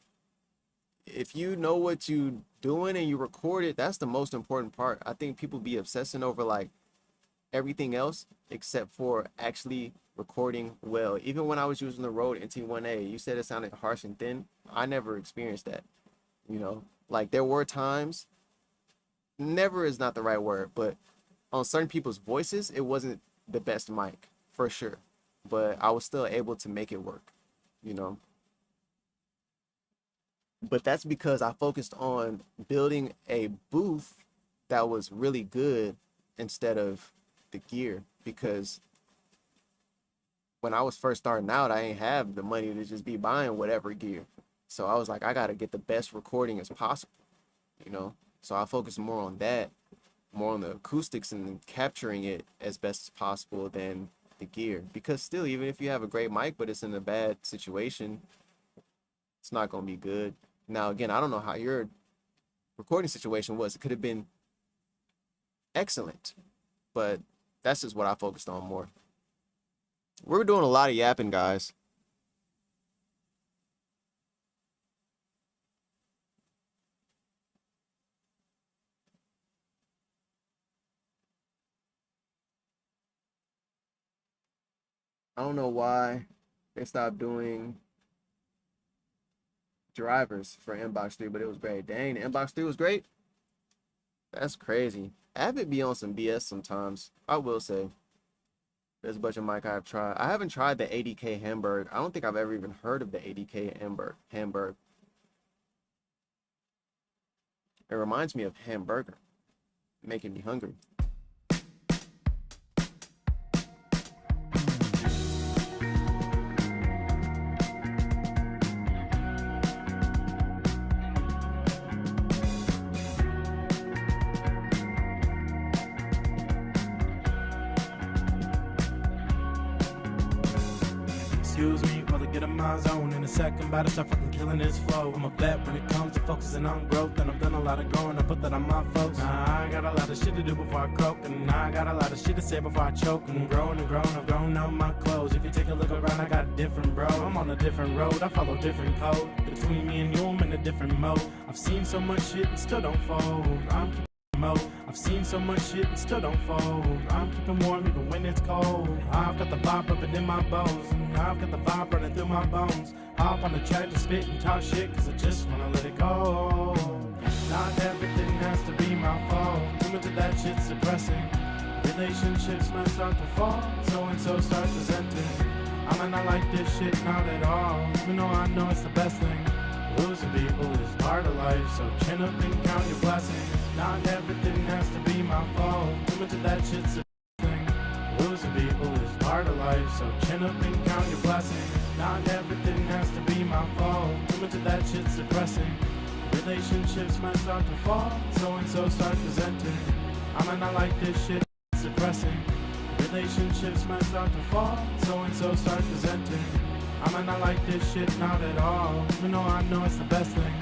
if you know what you doing and you record it, that's the most important part. I think people be obsessing over like everything else except for actually recording well. Even when I was using the Rode NT1A, you said it sounded harsh and thin. I never experienced that. You know, like there were times, never is not the right word, but on certain people's voices, it wasn't the best mic for sure, but I was still able to make it work, you know. But that's because I focused on building a booth that was really good instead of the gear, because when I was first starting out, I ain't have the money to just be buying whatever gear. So I was like, I got to get the best recording as possible, you know? So I focused more on that, more on the acoustics and capturing it as best as possible than the gear. Because still, even if you have a great mic, but it's in a bad situation, it's not going to be good. Now, again, I don't know how your recording situation was. It could have been excellent, but that's just what I focused on more. We're doing a lot of yapping, guys. I don't know why they stopped doing drivers for Inbox 3, but it was great. Dang, the Inbox 3 was great. That's crazy. Avid be on some BS sometimes, I will say. There's a bunch of mic I've tried. I haven't tried the 80K Hamburg. I don't think I've ever even heard of the 80K Hamburg. It reminds me of hamburger, making me hungry. Excuse me while I get in my zone. In a second, about to start fucking killing this flow. I'm a vet when it comes to focusing on growth, and I've done a lot of growing. I put that on my folks. Nah, I got a lot of shit to do before I croak, and I got a lot of shit to say before I choke. And growing and growing, I've grown out my clothes. If you take a look around, I got a different bro. I'm on a different road, I follow different code. Between me and you, I'm in a different mode. I've seen so much shit and still don't fold. I'm keeping mode. I've seen so much shit and still don't fold. I'm keeping warm even when it's cold. I've got the vibe rubbing in my bones, and I've got the vibe running through my bones. Hop on the track to spit and talk shit, cause I just wanna let it go. Not everything has to be my fault. Too much of that shit's depressing. Relationships might start to fall, so and so starts resenting. I might not like this shit, not at all, even though I know it's the best thing. Losing people is part of life, so chin up and count your blessings. Not everything has to be my fault. Too much of that shit's a thing. Losing people is part of life, so chin up and count your blessings. Not everything has to be my fault. Too much of that shit's depressing. Relationships might start to fall, so and so starts resenting. I might not like this shit, it's depressing. Relationships might start to fall, so and so starts resenting. I might not like this shit, not at all, even though I know it's the best thing.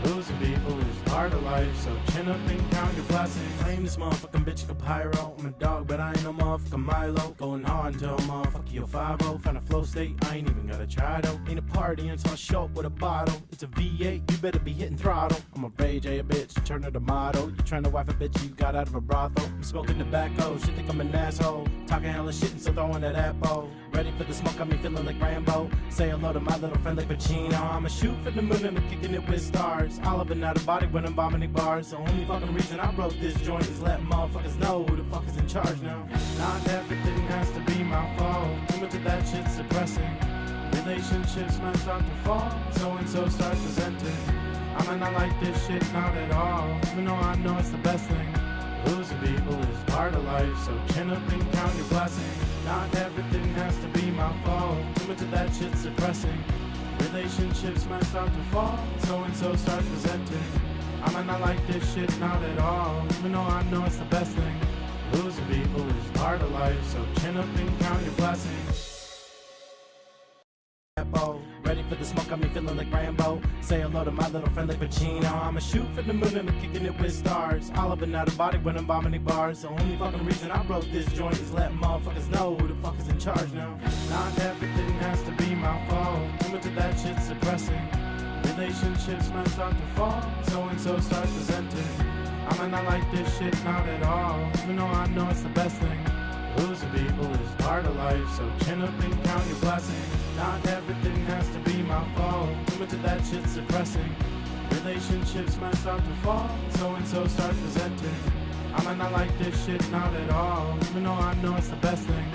Losing people is part of life, so chin up and count your blessings. I ain't this motherfucking bitch, like a pyro. I'm a dog, but I ain't no motherfucking Milo. Going hard until motherfucker your 5-0. Find a flow state, I ain't even gotta try though. Ain't a party until I show up with a bottle. It's a V8, you better be hitting throttle. I'm a rage, a bitch, turn her to motto. You trying to wife a bitch you got out of a brothel. I'm smoking tobacco, she think I'm an asshole. Talking hella shit and still throwing that apple. Ready for the smoke, got me feeling like Rambo. Say hello to my little friend like Pacino. I'ma shoot for the moon and I'm kicking it with stars. All up and out of body when I'm vomiting bars. The only fucking reason I wrote this joint is let motherfuckers know who the fuck is in charge now. Not everything has to be my fault. Too much of that shit's depressing. Relationships might start to fall, so and so starts resenting. I might not like this shit, not at all, even though I know it's the best thing. Losing people is part of life, so chin up and count your blessings. Not everything has to be my fault. Too much of that shit's depressing. Relationships might start to fall, so and so starts resenting. I might not like this shit, not at all, even though I know it's the best thing. Losing people is part of life, so chin up and count your blessings. Ready for the smoke, got me feeling like Rambo. Say hello to my little friend like Pacino. I'ma shoot for the moon and I'm kicking it with stars. All up and out of body when I'm vomiting bars. The only fucking reason I wrote this joint is let motherfuckers know who the fuck is in charge now. Not everything has to be my fault. Too much of that shit's depressing. Relationships might start to fall, so-and-so starts resenting. I might not like this shit, not at all, even though I know it's the best thing. Losing people is part of life, so chin up and count your blessings. Not everything has to be my fault, too much of that shit's depressing. Relationships might start to fall, so-and-so starts resenting. I might not like this shit, not at all, even though I know it's the best thing.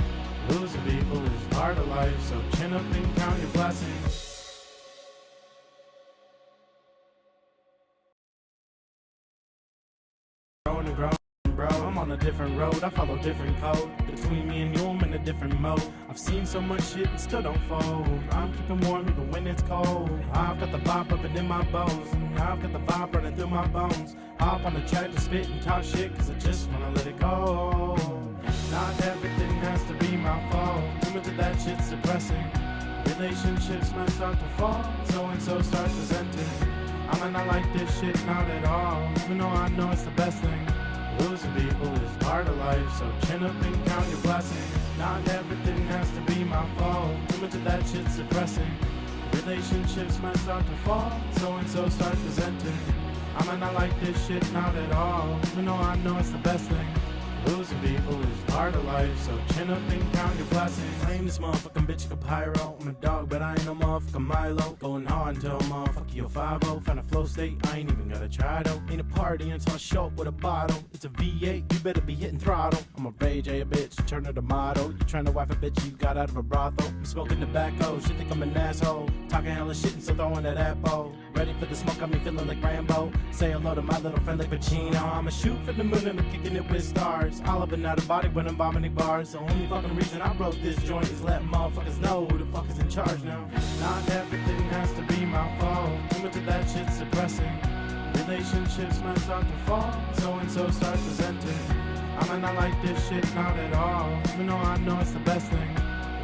Losing people is part of life, so chin up and count your blessings. Growing and growing, bro, I'm on a different road, I follow different code. Between me and you, I'm in a different mode. I've seen so much shit and still don't fold. I'm keeping warm even when it's cold. I've got the vibe rubbing in my bones, and I've got the vibe running through my bones. Hop on the track to spit and talk shit, cause I just wanna let it go. Not everything has to be my fault, too much of that shit's depressing. Relationships might start to fall, so-and-so starts resenting. I might not like this shit, not at all, even though I know it's the best thing. Losing people is part of life, so chin up and count your blessings. Not everything has to be my fault, too much of that shit's depressing. Relationships might start to fall, so-and-so starts resenting. I might not like this shit, not at all, even though I know it's the best thing. Losing people is part of life, so chin up and count your blessings. Flame this motherfucking bitch like a pyro. I'm a dog, but I ain't no motherfucking Milo. Going hard until motherfucker your 5-0. Find a flow state, I ain't even gotta try though. Ain't a party until I show up with a bottle. It's a V8, you better be hitting throttle. I'm a rage, a bitch, turn her to motto. You trying to wife a bitch you got out of a brothel. I'm smoking tobacco, shit think I'm an asshole. Talking hella shit and still throwing that apple. Ready for the smoke, got me feeling like Rambo. Say hello to my little friend like Pacino. I'ma shoot for the moon and I'm kicking it with stars. All up and out of body when I'm vomiting bars. The only fucking reason I wrote this joint is let motherfuckers know who the fuck is in charge now. Not everything has to be my fault, too much of that shit's depressing. Relationships might start to fall, so-and-so starts resenting. I might not like this shit, not at all, even though I know it's the best thing.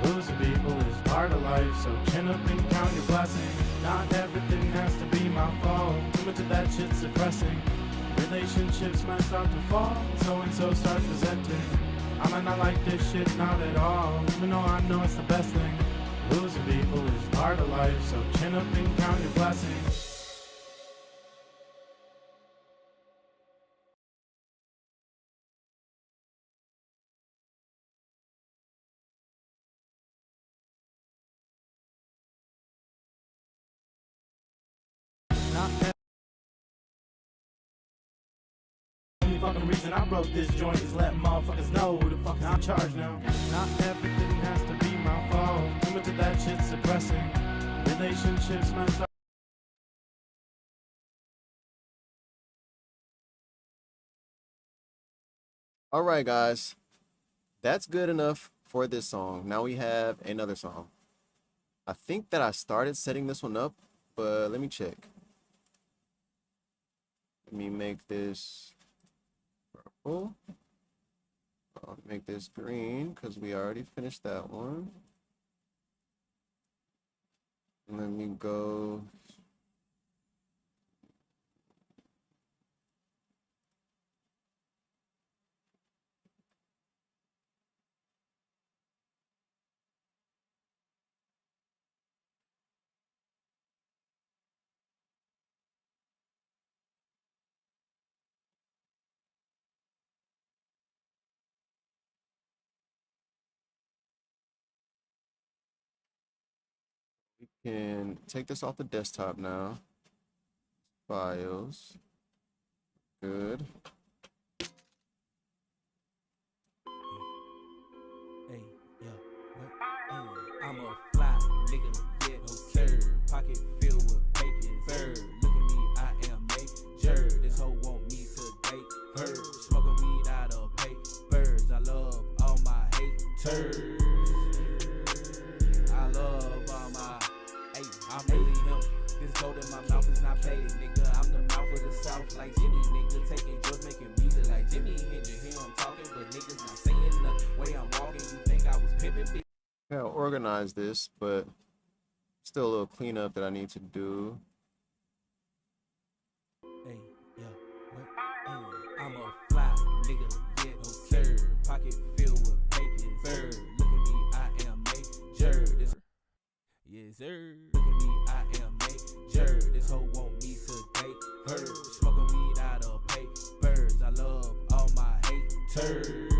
Losing people is part of life, so chin up and count your blessings. Not everything has to be my fault, too much of that shit's depressing. Relationships might start to fall, so-and-so starts resenting. I might not like this shit, not at all, even though I know it's the best thing. Losing people is part of life, so chin up and count your blessings. Only fucking reason I wrote this joint is let motherfuckers know who the fuck is in charge now. Not everything has to be my fault, too much of that shit's depressing. Relationships might start. All right, guys, that's good enough for this song. Now we have another song. I think that I started setting this one up, but let me check. Let me make this purple. I'll make this green because we already finished that one. And let me go. We can take this off the desktop now. Files. Good. Hey, yeah, what? Hey, I'm a fly nigga, yeah, no sir. Pocket filled with paper. Look at me, I am major. This hoe want me to date her. Smoking weed out of papers. I love all my haters. I love all my. Hey, I'm really him. This gold in my mouth is not paid, nigga. I'm the mouth of the south, like Jimmy, nigga. Taking drugs, making music like Jimmy. And you hear I'm talking, but niggas not saying nothing. Way I'm walking, you think I was pimping. Yeah, I'll organize this, but still a little cleanup that I need to do. Hey, yeah, what? Hey, I'm a fly nigga, yeah, no sir. Pocket filled with paper. Look at me, I am major. This, yes sir. Look at me, I am major. This whole haters.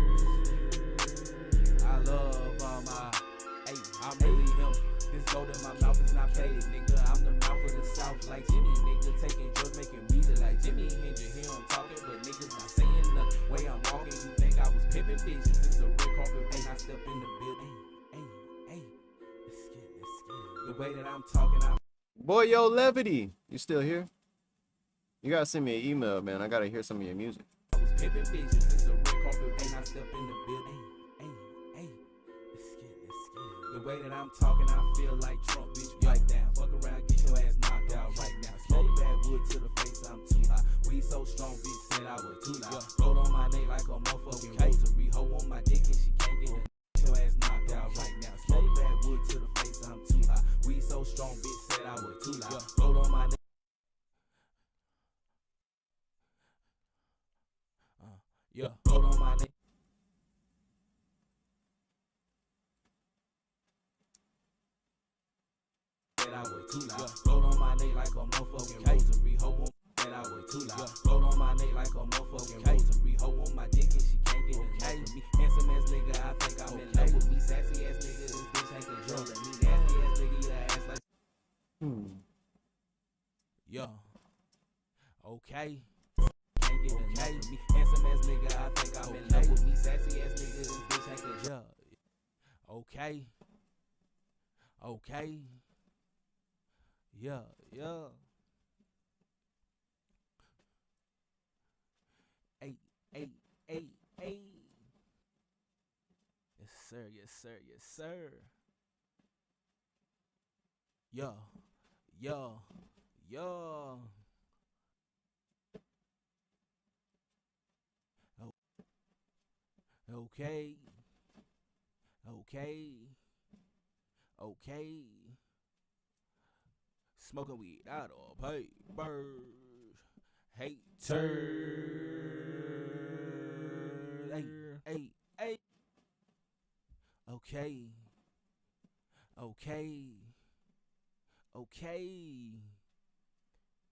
I love all my, hey, I'm really him. This gold in my mouth is not paid, nigga. I'm the mouth of the South like Jimmy, nigga. Taking drugs, making music like Jimmy. Hendry here I'm talking, but niggas not saying nothing. Way I'm walking, you think I was pimping bitches. This is a red carpet when I step in the building. Hey, let's get it. The way that I'm talking, I'm Boy, yo, Levity, you still here? You gotta send me an email, man. I gotta hear some of your music. I was pimping bitches. This is a red carpet when I step in the building. Hey, let's get it. The way that I'm talking, I feel like Trump, bitch. Pipe down, fuck around, get your ass knocked out right now. Smoke bad wood to the face, I'm too high. We so strong, bitch, said I was too loud. Gold on my neck like a motherfucking rosary. Hoe on my dick and she can't get it. Get your ass knocked out right now. Smoke bad wood to the face, I'm too high. We so strong, bitch, said I was too loud. Gold on my neck. Gold on my neck. That I was too loud. Gold on my neck like a motherfucking rosary. Hoe on that I was too loud. Gold on my neck like a motherfucking rosary. Hoe on my dick and she can't get enough of me. Handsome ass nigga, I think I'm in love with me. Sassy ass nigga, this bitch ain't controlling me. Nasty ass nigga, eat her ass like. Yeah. Okay. Can't get enough of me. Handsome ass nigga, I think I'm in love with me. Sassy ass nigga, this bitch ain't controlling me. Okay. Yeah. Hey. Yes, sir. Yeah. Okay. Smoking weed out of papers. Haters. Hey. Okay.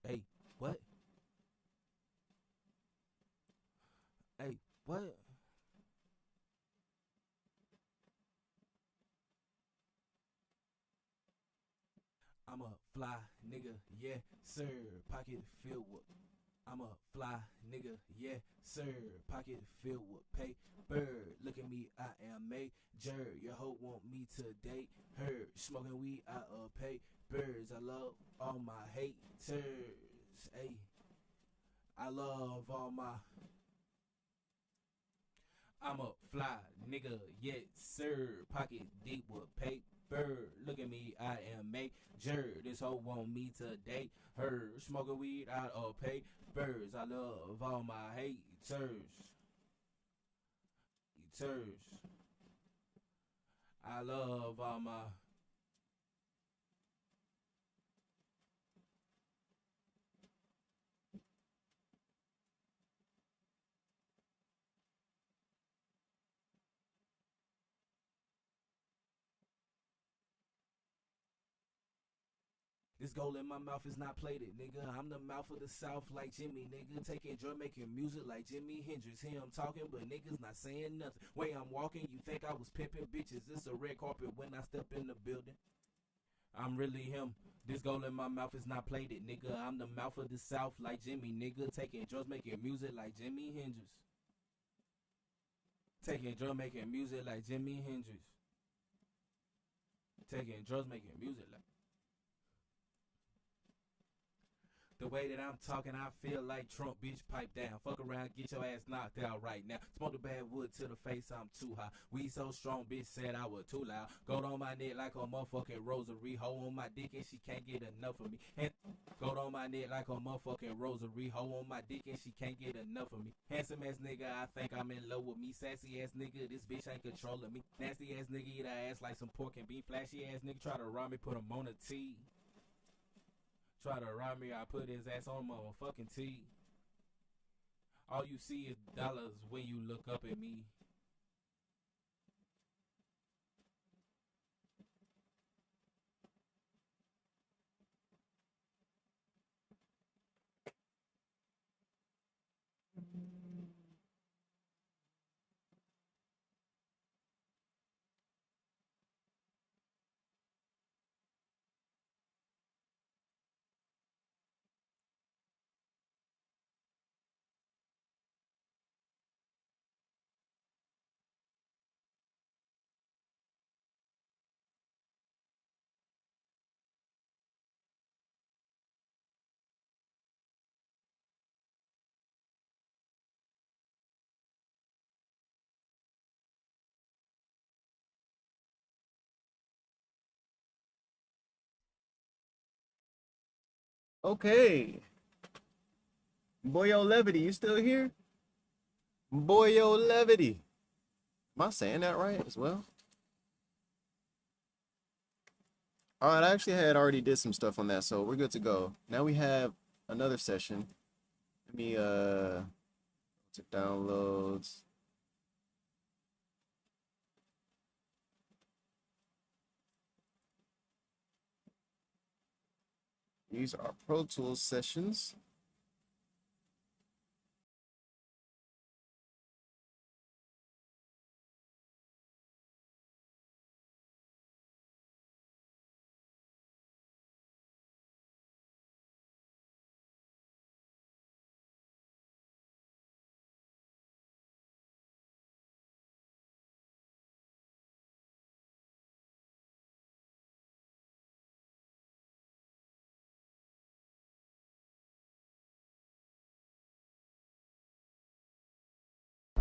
Hey, what? Hey, what? I'm a fly nigga, yeah, sir. Pocket filled with. I'm a fly nigga, yeah, sir. Pocket filled with paper. Look at me, I am major. Your hoe want me to date her. Smoking weed out of papers. I love all my haters. Hey, I love all my. I'm a fly nigga, yes sir. Pocket deep with paper. Look at me, I am major. This hoe want me to date her. Smoking weed out of papers. I love all my haters. I love all my. This gold in my mouth is not plated, nigga. I'm the mouth of the South like Jimmy, nigga. Taking joy, making music like Jimi Hendrix. Here I'm talking, but niggas not saying nothing. Way I'm walking, you think I was pimping bitches. This a red carpet when I step in the building. I'm really him. This gold in my mouth is not plated, nigga. I'm the mouth of the South like Jimmy, nigga. Taking drugs, making music like Jimi Hendrix. Taking drugs, making music like Jimi Hendrix. Taking drugs, making music like. The way that I'm talking, I feel like Trump, bitch, pipe down. Fuck around, get your ass knocked out right now. Smoke the bad wood to the face, I'm too high. We so strong, bitch, said I was too loud. Gold on my neck like a motherfucking rosary. Hoe on my dick and she can't get enough of me. Gold on my neck like a motherfucking rosary. Hoe on my dick and she can't get enough of me. Handsome ass nigga, I think I'm in love with me. Sassy ass nigga, this bitch ain't controlling me. Nasty ass nigga, eat her ass like some pork and beef. Flashy ass nigga, try to rob me, put him on a T. Try to rob me, I put his ass on my fucking T. All you see is dollars when you look up at me. Okay. Boyo Levity, you still here? Boyo Levity. Am I saying that right as well? All right, I actually had already did some stuff on that, so we're good to go. Now we have another session. Let me to downloads. These are Pro Tools sessions.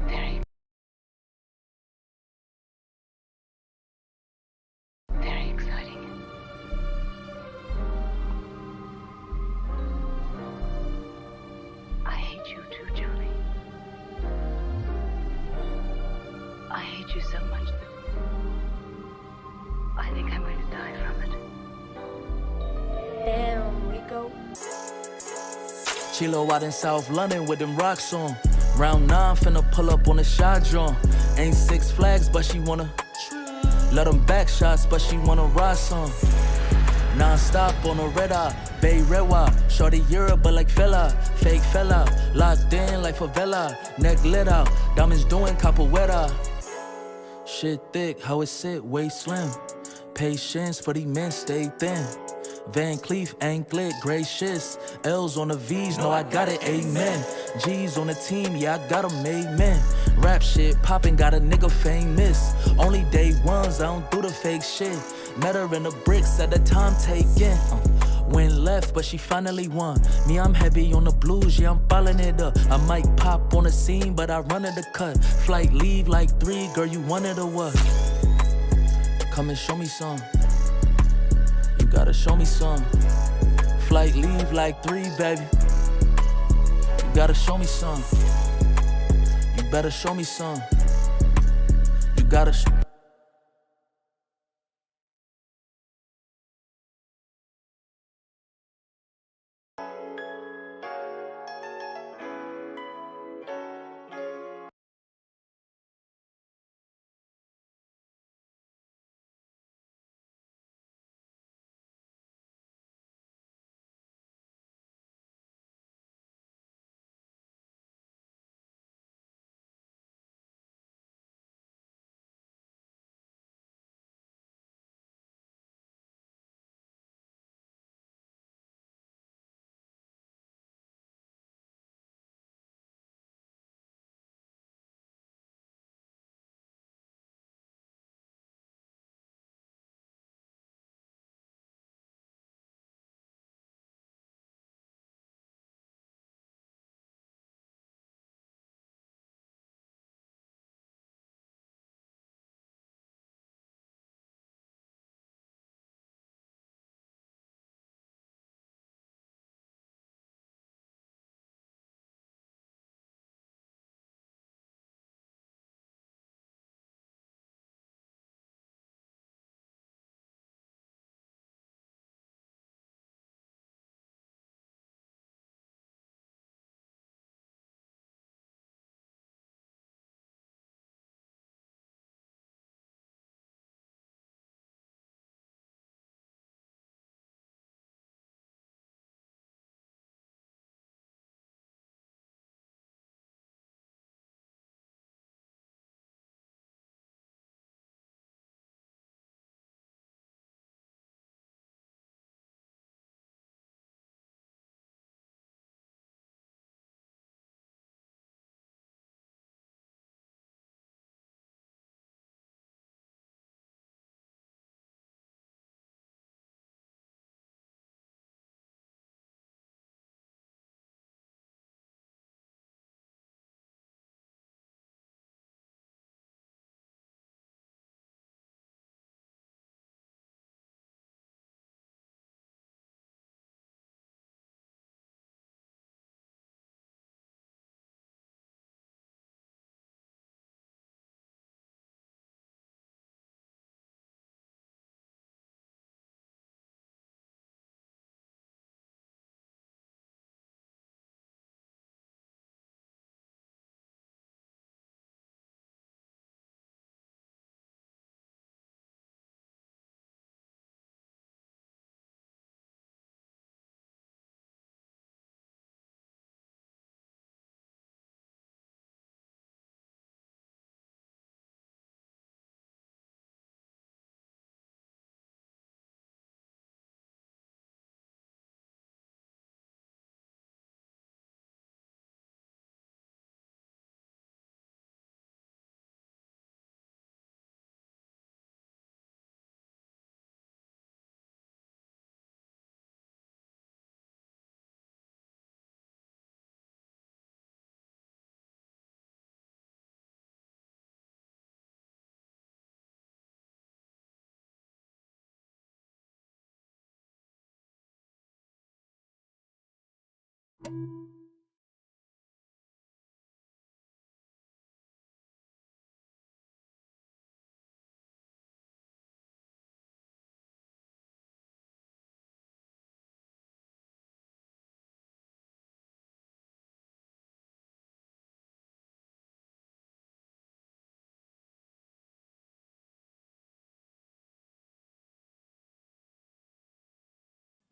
Very, very exciting. I hate you too, Johnny. I hate you so much that I think I'm going to die from it. Damn, Rico. Chilo out in South London with them rocks on. Round 9, finna pull up on the shot drum. Ain't 6 Flags, but she wanna let them back shots, but she wanna ride some. Non-stop on a red eye, Bay Red Wire. Shorty Europe, but like fella, fake fella. Locked in like favela, neck lit out. Diamonds doing capoeira. Shit thick, how it sit, waist slim. Patience for the men, stay thin. Van Cleef, anklet, gray shits. L's on the V's, no, I got it, amen. G's on the team, yeah, I got 'em, amen. Rap shit, poppin', got a nigga famous. Only day ones, I don't do the fake shit. Met her in the bricks at the time taken. Went left, but she finally won. Me, I'm heavy on the blues, yeah, I'm ballin' it up. I might pop on the scene, but I run at the cut. Flight leave like 3, girl, you wanted or what? Come and show me some. You gotta show me some. Flight leave like 3, baby. You gotta show me some. You better show me some. You gotta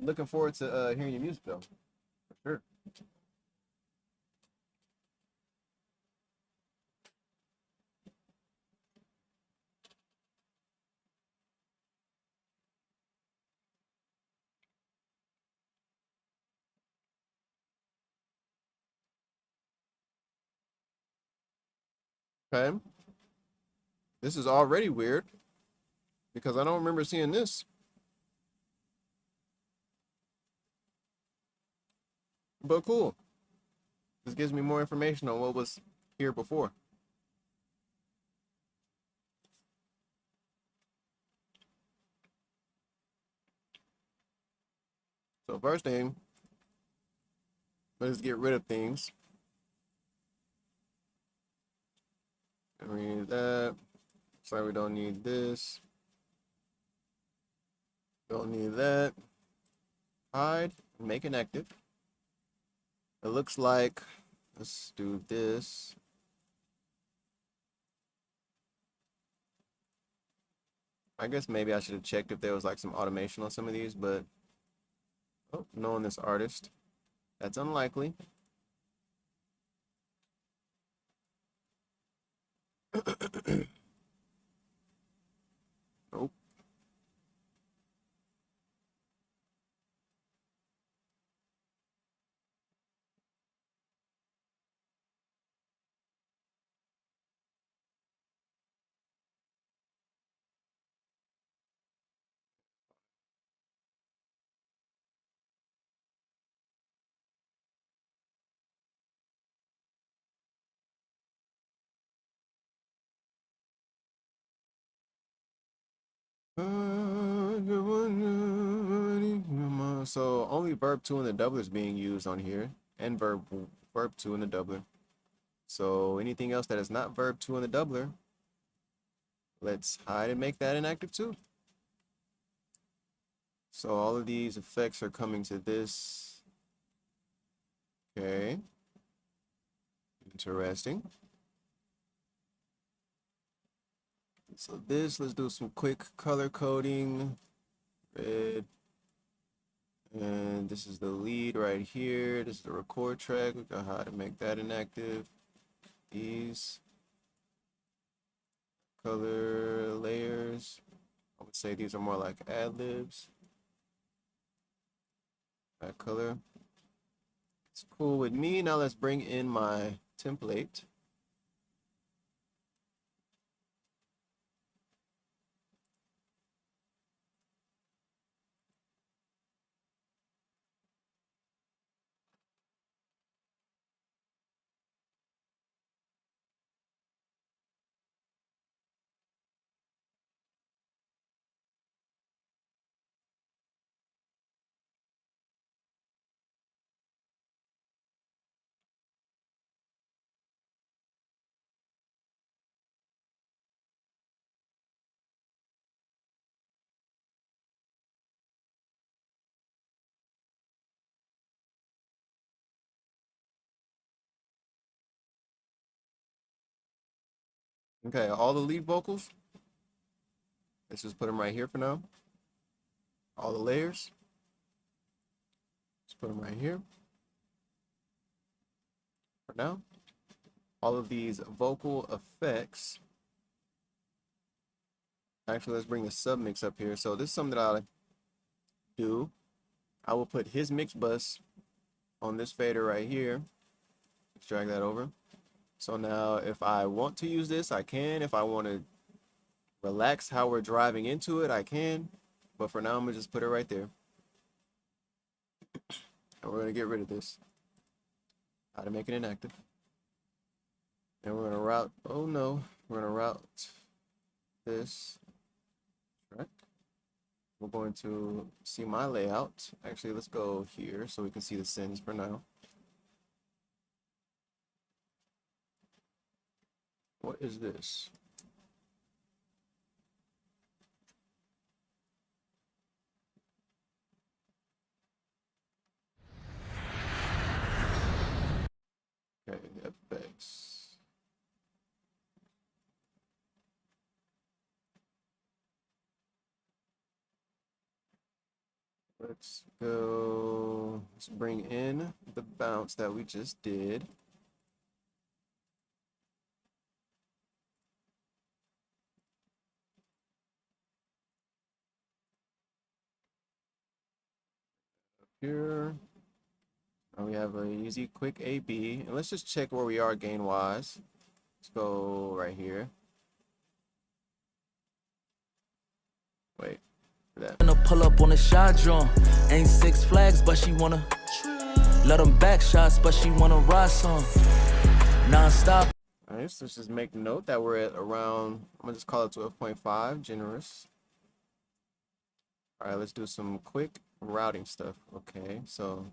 Looking forward to hearing your music though, for sure. Okay. This is already weird because I don't remember seeing this. But cool. This gives me more information on what was here before. So first thing, let's get rid of things. Read that. Sorry, we don't need this. Don't need that. Hide. Make inactive. It looks like, let's do this. I guess maybe I should have checked if there was like some automation on some of these, but oh, knowing this artist, that's unlikely. Nope. So only verb 2 in the doubler is being used on here, and verb 2 in the doubler. So anything else that is not verb 2 in the doubler, let's hide and make that inactive too. So all of these effects are coming to this. Okay. Interesting. So this, let's do some quick color coding. Red. And this is the lead right here. This is the record track. We got how to make that inactive. These color layers, I would say these are more like ad-libs. That color. It's cool with me. Now let's bring in my template. Okay, all the lead vocals. Let's just put them right here for now. All the layers. Let's put them right here for now. All of these vocal effects. Actually, let's bring the submix up here. So this is something that I'll do. I will put his mix bus on this fader right here. Let's drag that over. So now if I want to use this, I can. If I want to relax how we're driving into it, I can. But for now, I'm going to just put it right there. And we're going to get rid of this. How to make it inactive. And we're going to route, oh no, we're going to route this track. We're going to see my layout. Actually, let's go here so we can see the sends for now. What is this? Okay, effects. Let's go. Let's bring in the bounce that we just did. Here. Now we have an easy, quick AB. And let's just check where we are gain-wise. Let's go right here. Wait. That. Gonna pull up on a shot drum. Ain't Six Flags, but she wanna let them back shots, but she wanna ride some non-stop. All right, so let's just make note that we're at around, I'm gonna just call it 12.5, generous. All right, let's do some quick routing stuff. Okay, so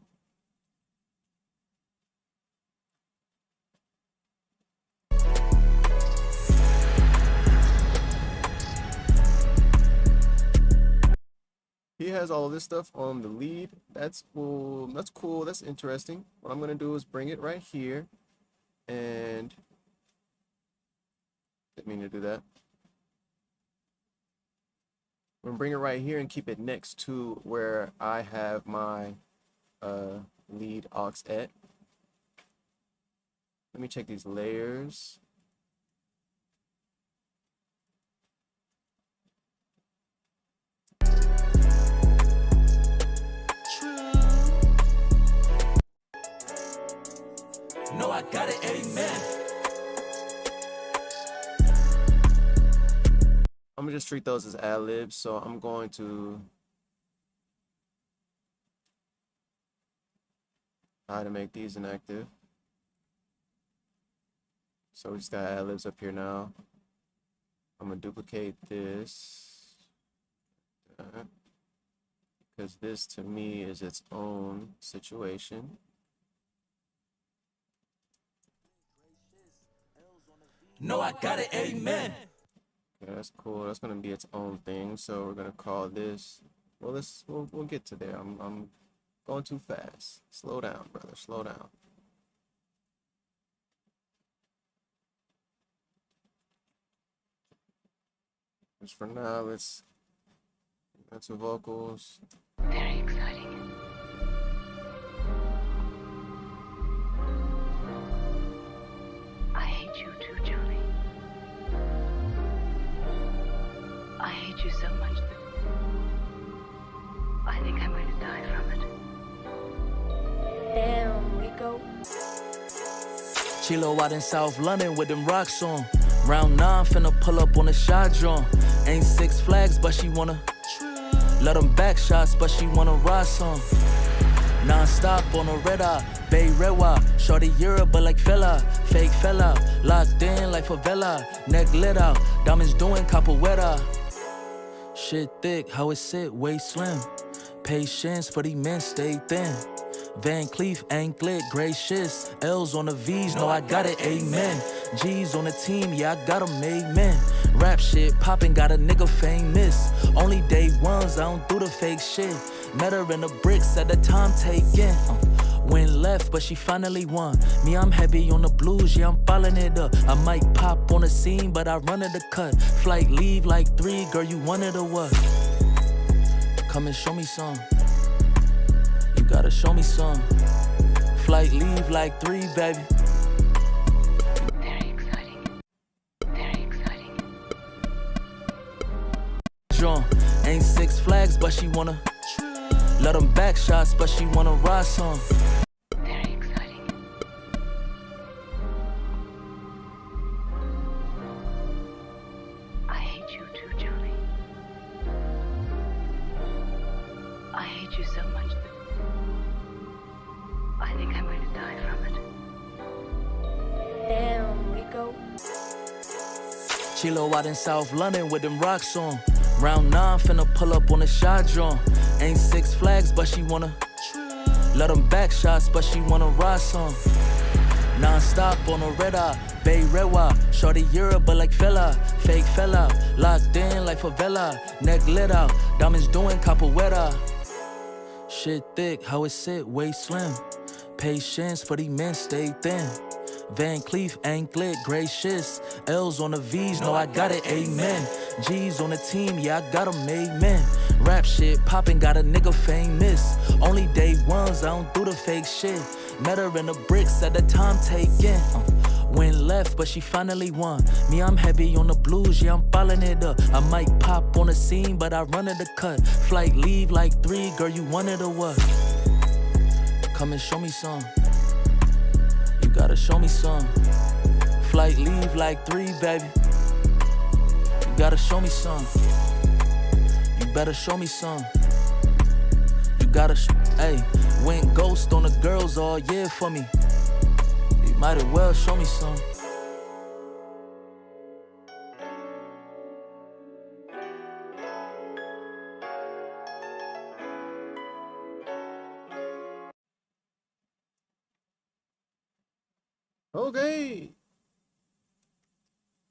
he has all of this stuff on the lead. That's cool. That's cool. That's interesting. What I'm gonna do is bring it right here, and didn't mean to do that. I'm gonna bring it right here and keep it next to where I have my lead aux at. Let me check these layers. No, I got it, amen. I'm gonna just treat those as ad-libs, so I'm going to try to make these inactive. So we just got ad-libs up here now. I'm gonna duplicate this because this to me is its own situation. No, I got it, amen. Okay, that's cool. That's gonna be its own thing. So we're gonna call this. Well, we'll get to there. I'm going too fast. Slow down, brother. Slow down. Just for now, let's add some vocals. Very exciting. I hate you too, Johnny. I hate you so much that I think I'm going to die from it. Damn, we go. Chilo out in South London with them rocks on. Round 9, finna pull up on a shot drum. Ain't Six Flags, but she wanna let them back shots, but she wanna ride some non-stop on a red eye. Bay Rewa, shorty Europe, but like fella, fake fella, locked in like favela, neck lit out, diamonds doing capoeira. Shit thick, how it sit, waist slim. Patience for the men, stay thin. Van Cleef, anklet, gracious. L's on the V's, no, I got it, amen. G's on the team, yeah, I got 'em, amen. Rap shit, poppin', got a nigga famous. Only day ones, I don't do the fake shit. Met her in the bricks at the time taken. Went left, but she finally won. Me, I'm heavy on the blues, yeah, I'm following it up. I might pop on the scene, but I run it the cut. Flight leave like 3, girl, you wanted or what? Come and show me some. You gotta show me some. Flight leave like 3, baby. Very exciting. Very exciting. John, ain't Six Flags, but she wanna let them back shots, but she wanna ride some. Very exciting. I hate you too, Johnny. I hate you so much that I think I'm going to die from it. Damn, we go. Chilo out in South London with them rocks on. Round 9, finna pull up on a shot drum. Ain't Six Flags, but she wanna let them back shots, but she wanna ride some Non-stop on a red eye, Bay Rewa, shorty Europe but like fella, fake fella, locked in like favela, neck lit out, diamonds doing capoeira. Shit thick, how it sit, waist slim. Patience for the men, stay thin. Van Cleef, anklet, gracious. L's on the V's, no, I got it, amen. G's on the team, yeah, I got 'em, amen. Rap shit, poppin', got a nigga famous. Only day ones, I don't do the fake shit. Met her in the bricks at the time taken. Went left, but she finally won. Me, I'm heavy on the blues, yeah, I'm following it up. I might pop on the scene, but I run at the cut. Flight leave like 3, girl, you wanted or what? Come and show me some. You gotta show me some. Flight leave like 3, baby. You gotta show me some. You better show me some. You gotta, hey, went ghost on the girls all year for me. You might as well show me some. Okay.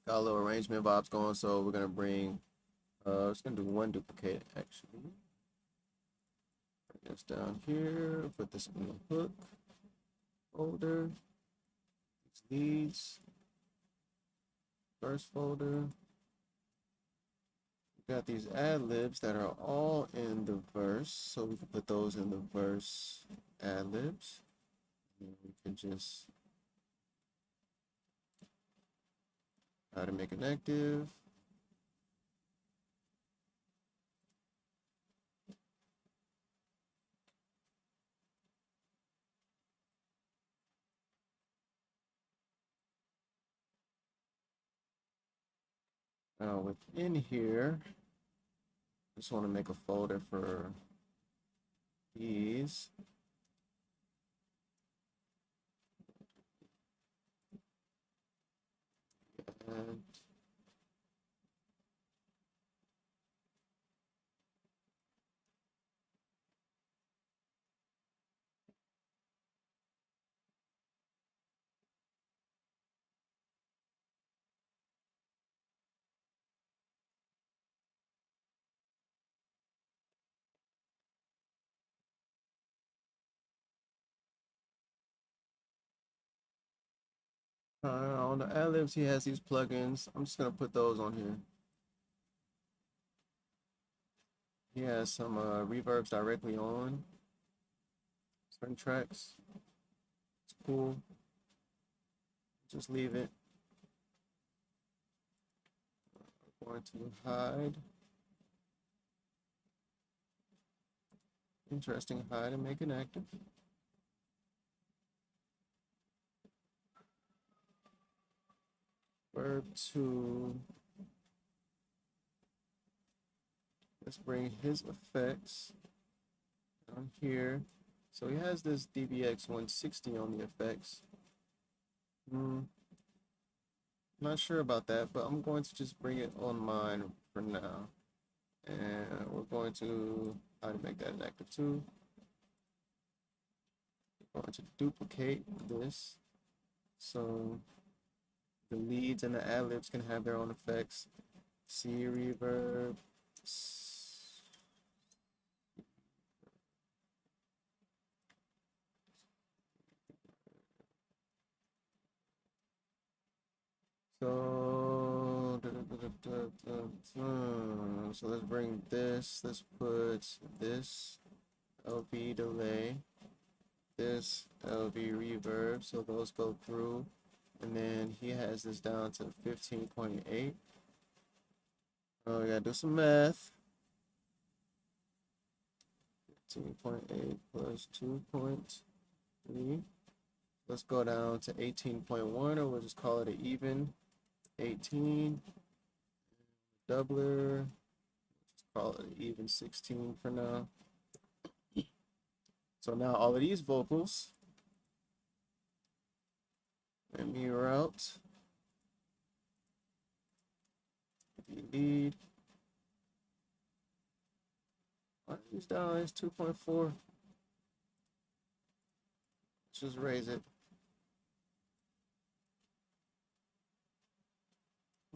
Got a little arrangement vibes going, so we're gonna bring just gonna do one duplicate actually. Bring this down here, put this in the hook folder. These leads. First folder. We got these ad libs that are all in the verse, so we can put those in the verse ad libs. And we can just how to make an active. Now within here, I just want to make a folder for these. And on the ad libs, he has these plugins. I'm just gonna put those on here. He has some reverbs directly on certain tracks. It's cool. Just leave it. I'm going to hide. Interesting, hide and make it active. Verb 2. Let's bring his effects down here. So he has this DBX 160 on the effects. Not sure about that, but I'm going to just bring it on mine for now. And we're going to how to make that an active too. We're going to duplicate this so the leads and the ad libs can have their own effects. C reverb. So let's bring this, let's put this LV delay, this LV reverb, so those go through, and then he has this down to 15.8. Oh, we gotta do some math. 15.8 plus 2.3. Let's go down to 18.1, or we'll just call it an even 18. Doubler, let's call it an even 16 for now. So now all of these vocals, let me route the lead. Why is down? It's 2.4. Let's just raise it.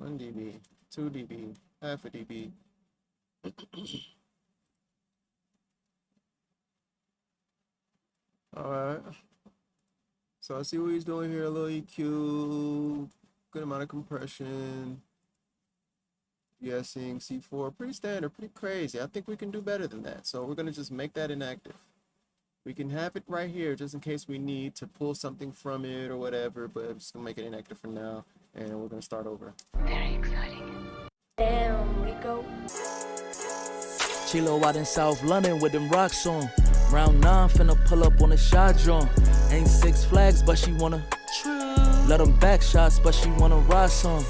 1 dB, 2 dB, half a dB. All right. So I see what he's doing here. A little EQ, good amount of compression. Yeah, seeing C4, pretty standard, pretty crazy. I think we can do better than that. So we're gonna just make that inactive. We can have it right here just in case we need to pull something from it or whatever, but I'm just gonna make it inactive for now, and we're gonna start over. Very exciting. Damn, we go. Chilo out in South London with them rocks on. Round 9, finna pull up on the shot drum. Ain't 6 flags, but she wanna let them back shots, but she wanna ride some.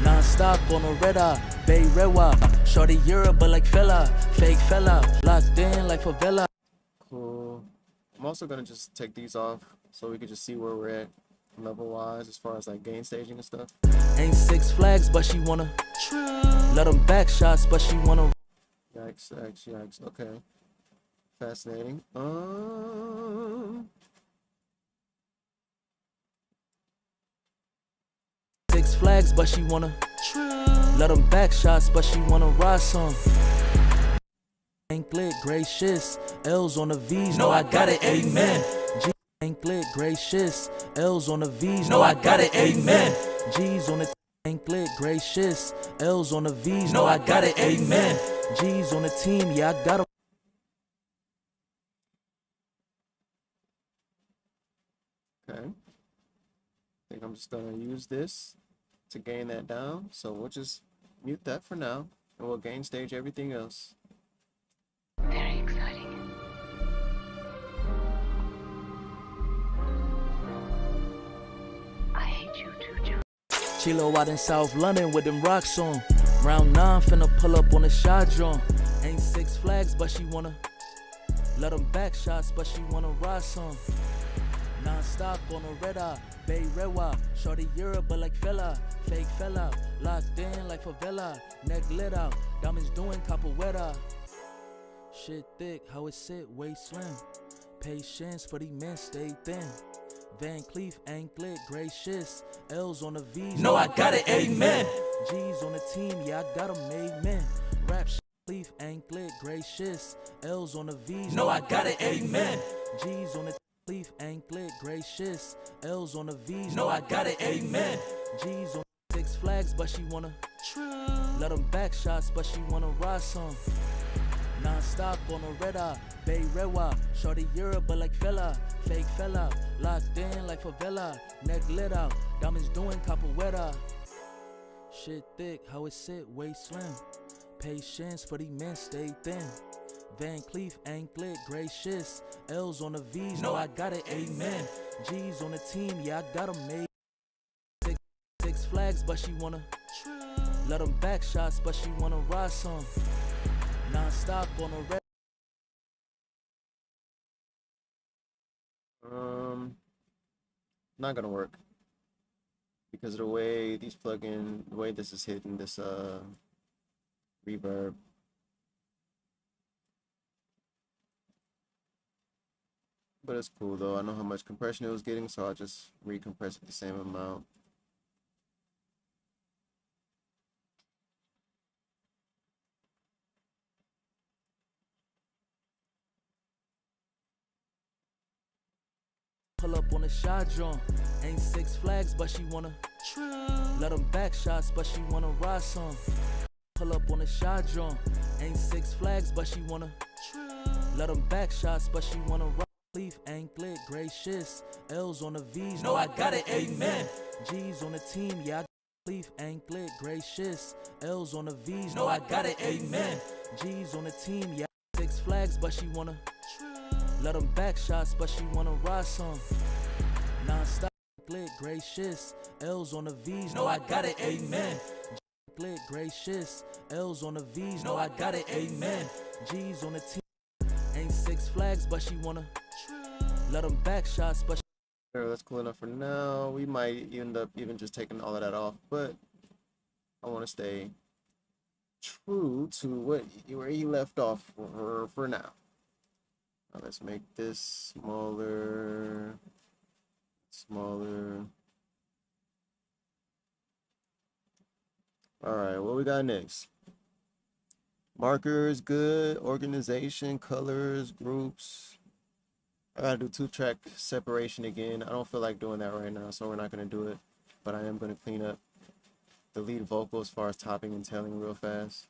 Non-stop on a red eye, Bay Rewa. Shorty Europe, but like fella, fake fella. Locked in like favela. Cool. I'm also gonna just take these off so we can just see where we're at level-wise as far as like gain staging and stuff. Ain't 6 flags, but she wanna let them back shots, but she wanna. Yikes, yikes, yikes. Okay. Fascinating. 6 flags, but she wanna let them back shots, but she wanna ride some. Anklet, gray shits, L's on the V's. No, I got it, amen. Anklet, gray shits, L's on the V's. No, I got it, amen. G's on the anklet, gray shits, L's on the V's. No, I got it, amen. G's on the team, yeah, I got 'em. Okay. I think I'm just gonna use this to gain that down. So we'll just mute that for now, and we'll gain stage everything else. Very exciting. I hate you too, Johnny. Chilo out in South London with them rocks on. Round 9, finna pull up on the shot drum. Ain't 6 flags, but she wanna let them back shots, but she wanna ride some. Non-stop on a red eye, Bay Rewa. Shorty Europe, but like fella, fake fella. Locked in like favela, neck lit out. Diamonds doing capoeira. Shit thick, how it sit, waist slim. Patience for the men, stay thin. Van Cleef, anklet, gray shits. L's on the V's. No, I got it, amen. G's on the team, yeah, I got 'em made men. Rap shit, Cleef, anklet, gray shits. L's on the V's. No, I got it, amen. G's on the Cleef, anklet, gray shits. L's on the V's. No, I got it, amen. G's on 6 flags, but she wanna let them back shots, but she wanna ride some. Non-stop on a red eye, Bay Rewa. Shorty Europe, but like fella, fake fella. Locked in like favela, neck lit out. Diamonds doing capoeira. Shit thick, how it sit, waist slim. Patience for the men, stay thin. Van Cleef, anklet, gray shits. L's on the V's. No, I got it, amen. G's on the team, yeah, I got 'em made. 6 flags, but she wanna let them back shots, but she wanna ride some. Non-stop on a red. Not gonna work because of the way these plugin, the way this is hitting this reverb. But it's cool though. I know how much compression it was getting, so I'll just recompress it the same amount. Pull up on the shot drum. Ain't 6 flags, but she wanna let them back shots, but she wanna ride some. Pull up on the shot drum. Ain't 6 flags, but she wanna let them back shots, but she wanna ride. Leaf, anklet, gray shits. L's on the V's. No, I got it, amen. G's on the team, yeah, I got leaf, anklet, gray shits. L's on the V's. No, I got it, amen. G's on the team, yeah. 6 flags, but she wanna let them back shots, but she wanna ride some. Non-stop, anklet, gray shits. L's on the V's. No, I got it, amen. Anklet, gray shits. L's on the V's. No, I got it, amen. G's on the team. Ain't 6 flags, but she wanna let them back shots, but That's cool enough for now. We might end up even just taking all of that off, but I want to stay true to where he left off for now. Now let's make this smaller. All right, what we got next? Markers, good. Organization, colors, groups. I gotta do 2-track separation again. I don't feel like doing that right now, so we're not gonna do it. But I am gonna clean up the lead vocal as far as topping and tailing real fast.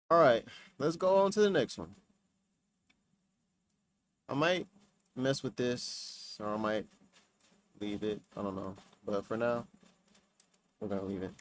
All right, let's go on to the next one. I might mess with this, or I might leave it. I don't know. But for now, we're gonna leave it.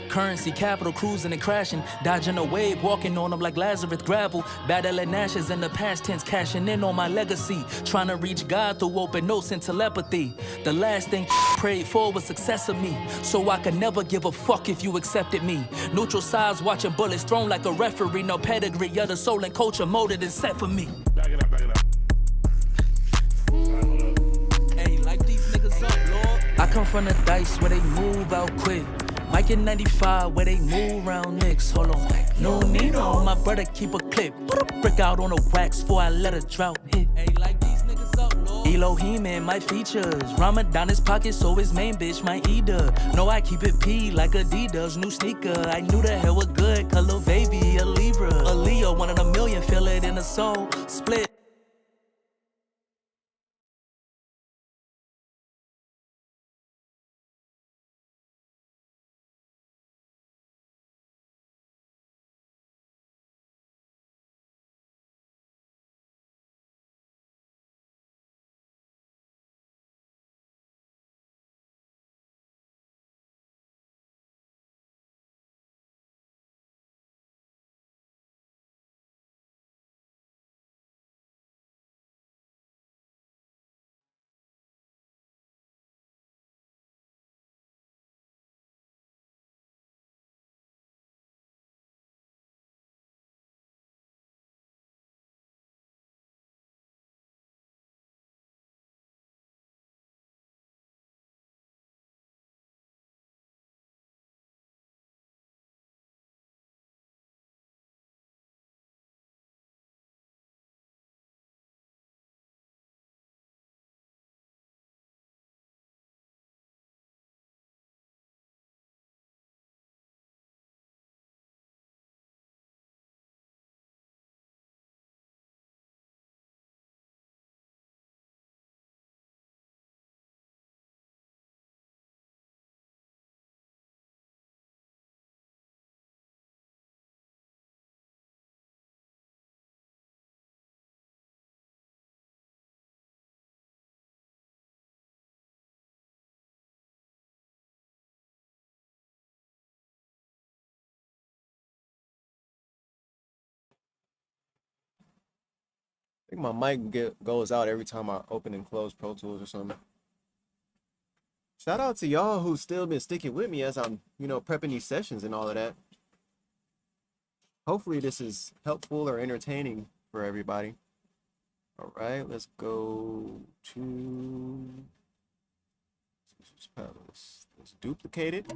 Currency, capital, cruising and crashing, dodging a wave, walking on them like Lazarus gravel, battling ashes in the past tense, cashing in on my legacy, trying to reach God through open notes and telepathy. The last thing prayed for was success of me, so I could never give a fuck if you accepted me. Neutral sides watching bullets thrown like a referee, no pedigree of the soul and culture molded and set for me. Back it up, back it up. Hey, like these niggas up, Lord. I come from the dice where they move out quick. Mike in 95 where they move round nicks. Hold on, no Nino, my brother keep a clip. Put a brick out on the wax before I let a drought hit. Hey, like these niggas up, Lord. Elohim in my features. Ramadan his pocket, so his main bitch my Eda. No, I keep it P like Adidas, new sneaker. I knew the hell was good, color baby, a Libra. A Leo, 1 in a million, feel it in the soul. Split. think my mic goes out every time I open and close Pro Tools or something. Shout out to y'all who still been sticking with me as I'm, prepping these sessions and all of that. Hopefully this is helpful or entertaining for everybody. All right, let's go to let's duplicate it.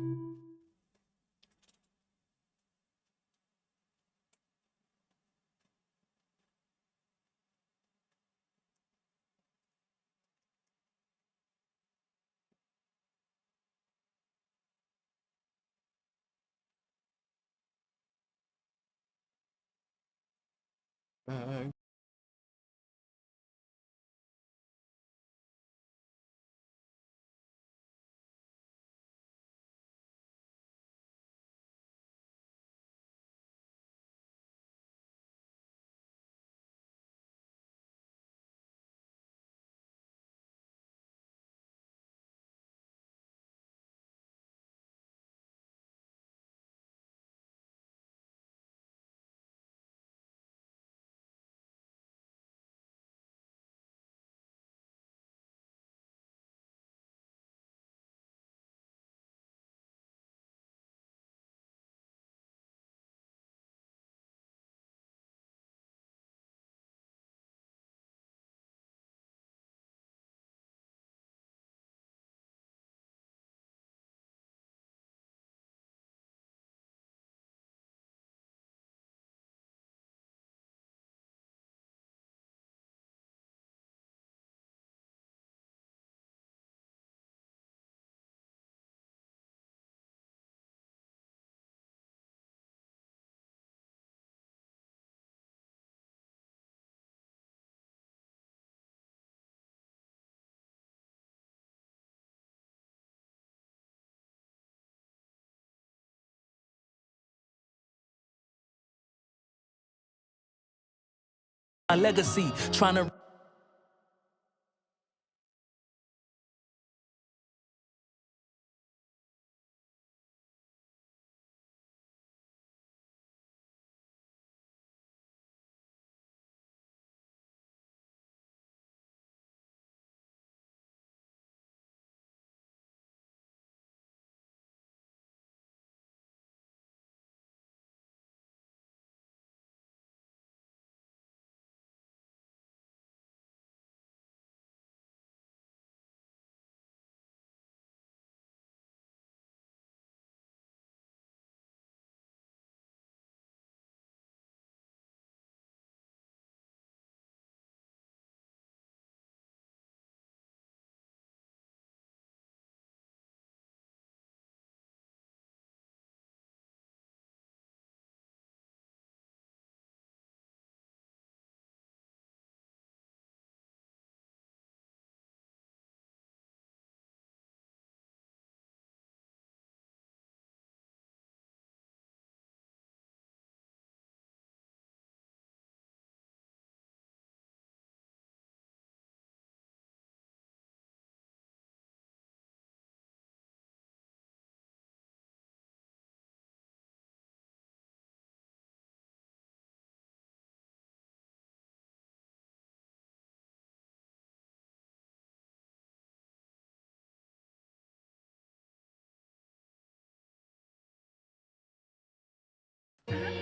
My legacy, trying to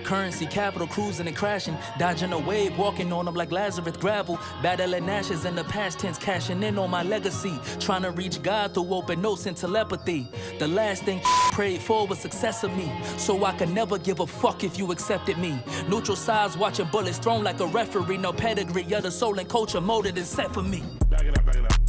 currency, capital, cruising and crashing, dodging a wave, walking on them like Lazarus gravel, battling ashes in the past tense, cashing in on my legacy, trying to reach God through open notes and telepathy. The last thing prayed for was success of me, so I could never give a fuck if you accepted me. Neutral sides watching bullets thrown like a referee, no pedigree, you're the soul and culture molded and set for me. Back it up, back it up.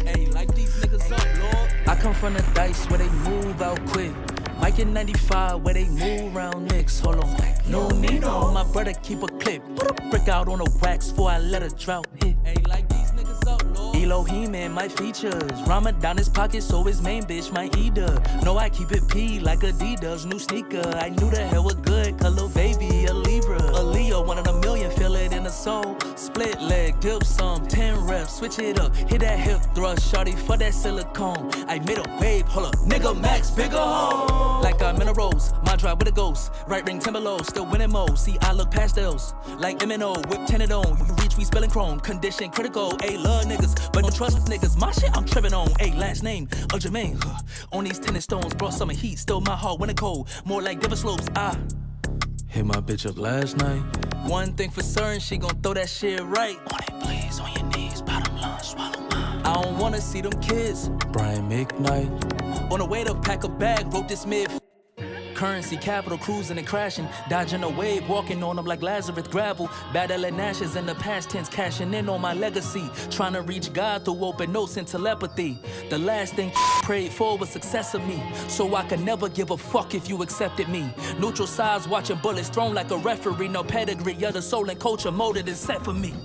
Hey, like these niggas up, Lord. I come from the dice where they move out quick. Mike in 95 where they move around nicks. Hold on, no need on. My brother keep a clip. Put a brick out on the wax before I let a drought hit. Hey, like these niggas up, Lord. Elohim in my features. Ramadan his pocket, so his main bitch my eater. No, I keep it P like Adidas. New sneaker, I knew the hell was good. Color baby, a Libra. A Leo, one in a million. Feel it in the soul. Split leg, dip some, 10 reps, switch it up. Hit that hip thrust, shawty for that silicone. I made a wave, hold up, nigga max, bigger hole. Like I'm in a rose, my drive with a ghost. Right ring timber low, still winning mode. See, I look pastels, like MNO, whip tinted on. You reach, we spelling chrome, condition critical. Ayy, love niggas, but don't trust niggas. My shit, I'm tripping on. Ayy, last name, Jermaine. On these tennis stones, brought summer heat, still my heart when it cold. More like Diver slopes, hit my bitch up last night. One thing for certain, she gon' throw that shit right. On it, please, on your knees, bottom line, swallow mine. I don't wanna see them kids. Brian McKnight. On the way to pack a bag, wrote this mid. Currency, capital, cruising and crashing. Dodging a wave, walking on them like Lazarus gravel. Battling ashes in the past tense, cashing in on my legacy. Trying to reach God through open notes and telepathy. The last thing prayed for was success of me. So I could never give a fuck if you accepted me. Neutral sides, watching bullets thrown like a referee. No pedigree, you're the soul and culture molded and set for me.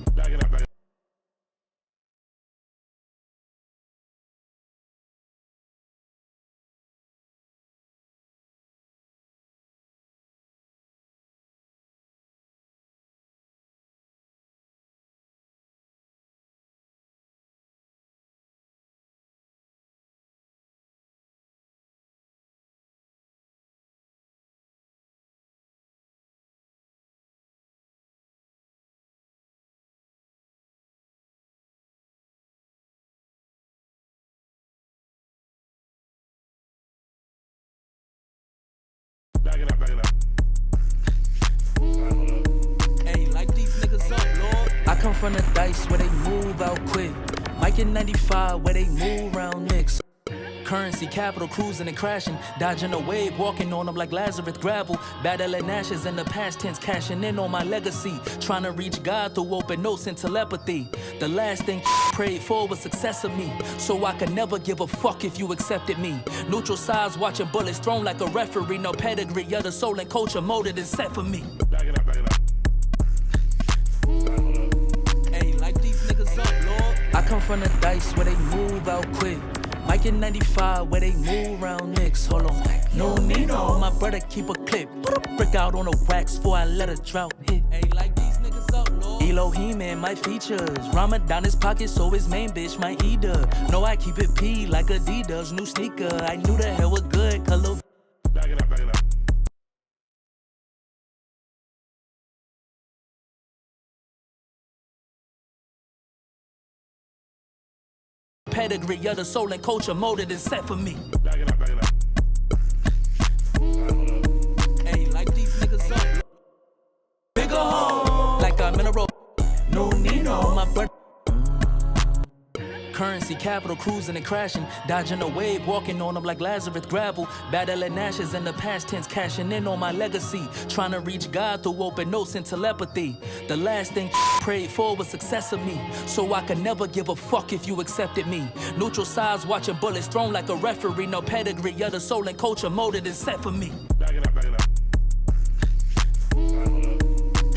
Hey, like these niggas up, Lord. I come from the dice where they move out quick. Mike in 95 where they move round Knicks. Currency, capital, cruising and crashing. Dodging a wave, walking on them like Lazarus gravel. Battling ashes in the past tense, cashing in on my legacy. Trying to reach God through open notes and telepathy. The last thing prayed for was success of me. So I could never give a fuck if you accepted me. Neutral sides, watching bullets thrown like a referee. No pedigree, you're the soul and culture molded and set for me. Hey, like these niggas up, Lord. I come from the dice where they move out quick. Mike in 95 where they move round Knicks. Hold on, no need no. My brother keep a clip. Put a brick out on the wax before I let a drought hit. Hey, like these niggas up, Lord. Elohim in my features. Ramadan his pocket, so his main bitch my eater. No, I keep it P like Adidas. New sneaker, I knew the hell was good. Color. Back it up, back it up. Pedigree, you're the soul and culture molded and set for me. Back it up, back it up. Hey, like these niggas up. Bigger hole, like I'm in a row. No need no, my brother. Currency, capital, cruising and crashing. Dodging a wave, walking on them like Lazarus gravel. Battling ashes in the past tense, cashing in on my legacy. Trying to reach God through open notes and telepathy. The last thing prayed for was success of me. So I could never give a fuck if you accepted me. Neutral sides, watching bullets thrown like a referee. No pedigree, you're the soul and culture molded and set for me. Back it up, back it up.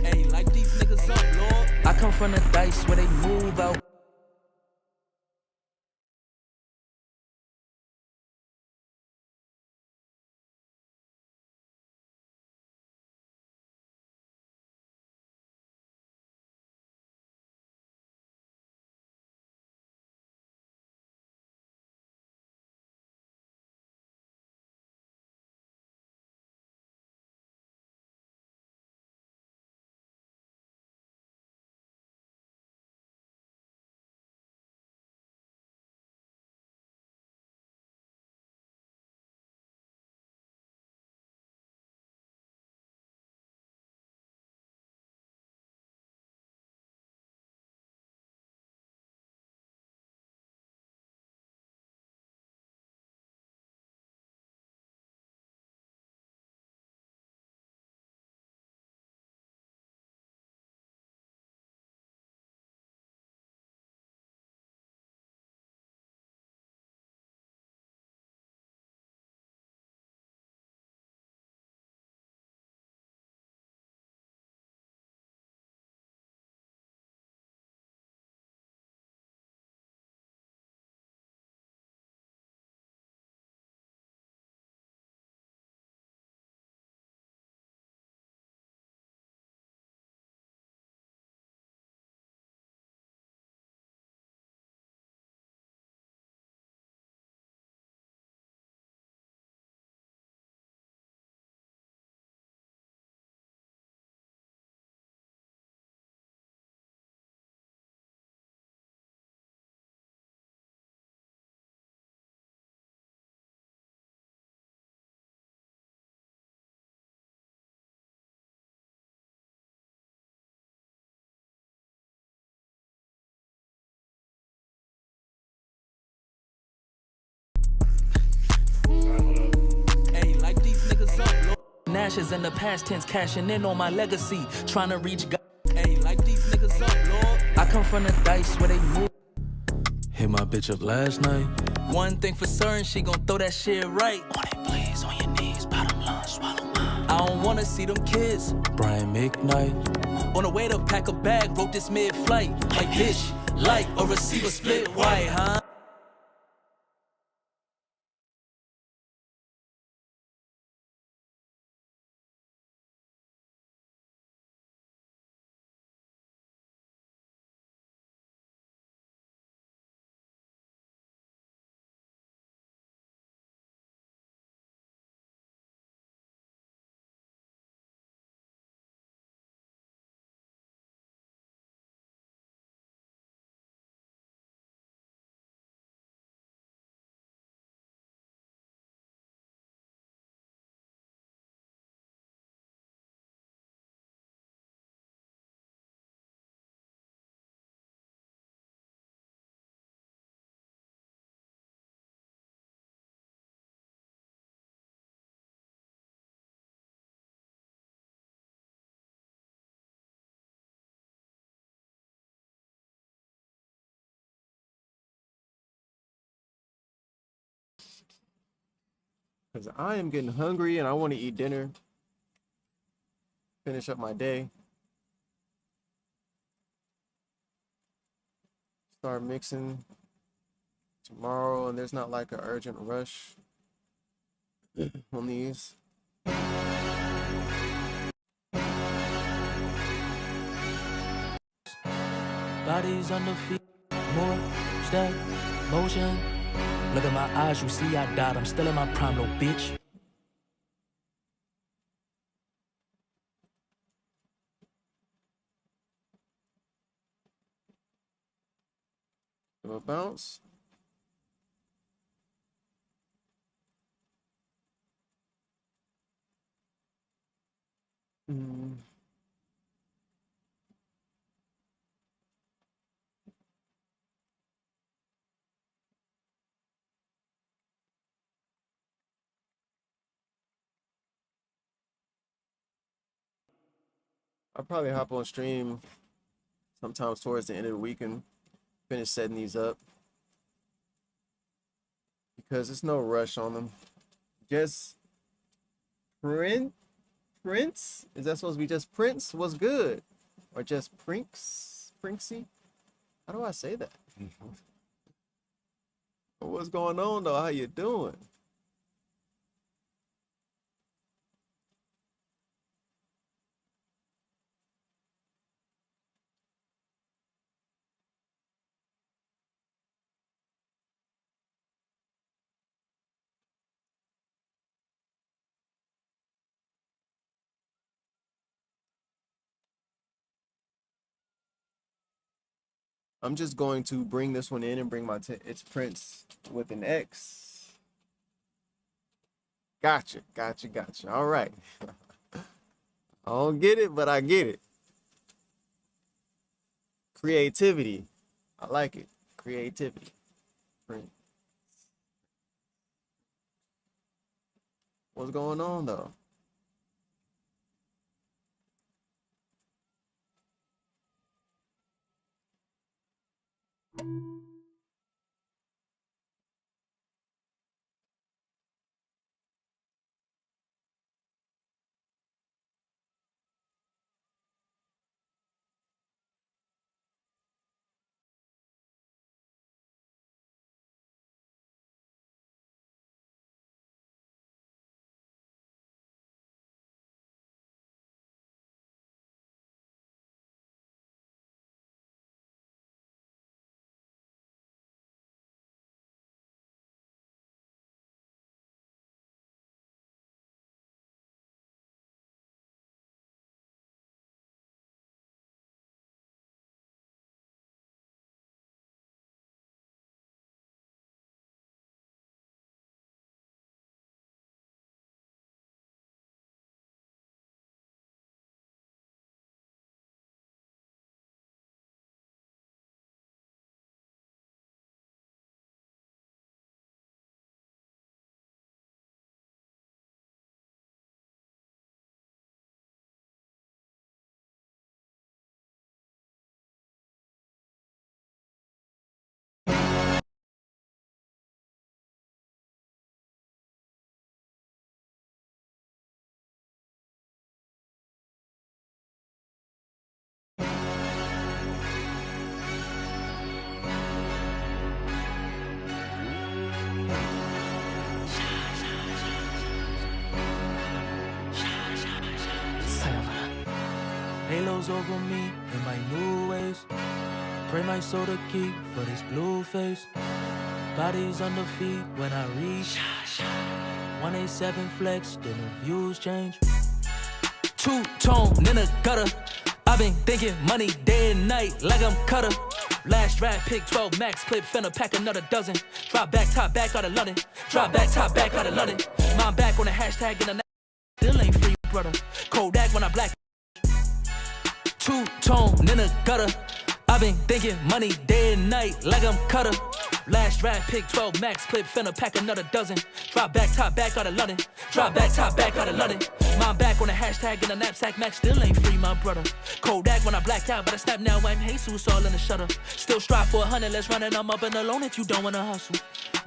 Hey, like these niggas up, Lord. I come from the dice where they move out ashes in the past tense, cashing in on my legacy. Trying to reach God. Hey, like these niggas up, Lord. I come from the dice where they move. Hit my bitch up last night. One thing for certain, she gon' throw that shit right. On it, please, on your knees, bottom line, swallow mine. I don't wanna see them kids. Brian McKnight. On the way to pack a bag, wrote this mid-flight. Like bitch, like a receiver split white, huh? Because I am getting hungry and I want to eat dinner. Finish up my day. Start mixing tomorrow, and there's not like an urgent rush on these. Bodies on the feet, more step, motion. Look at my eyes, you see I died. I'm still in my prime, little bitch. Give a bounce. Mm. I'll probably hop on stream sometimes towards the end of the week and finish setting these up because there's no rush on them. Just Prince? Is that supposed to be just Prince? What's good? Or just Prinksy? How do I say that? What's going on though? How you doing? I'm just going to bring this one in and bring my it's Prince with an X. Gotcha. All right. I don't get it, but I get it. Creativity. I like it. Creativity. Prince. What's going on though? Halos over me in my new ways. Pray my soul to keep for this blue face. Bodies on the feet when I reach. 187 flex, then the views change. Two-tone in the gutter. I've been thinking money day and night like I'm Cutter. Last draft pick 12 max clip, finna pack another dozen. Drop back, top back out of London. Drop back, top back out of London. Mom back on the hashtag and the still ain't free, brother. Kodak when I black. Two-tone in the gutter. I've been thinking money day and night like I'm Cutter. Last draft pick 12 max clip, finna pack another dozen. Drop back, top back out of London. Drop back, top back out of London. Mom back on the hashtag and the knapsack max still ain't free, my brother. Kodak when I black out, but I snap now, I'm Jesus all in the shutter. Still strive for 100, let's run it, I'm up and alone if you don't wanna hustle.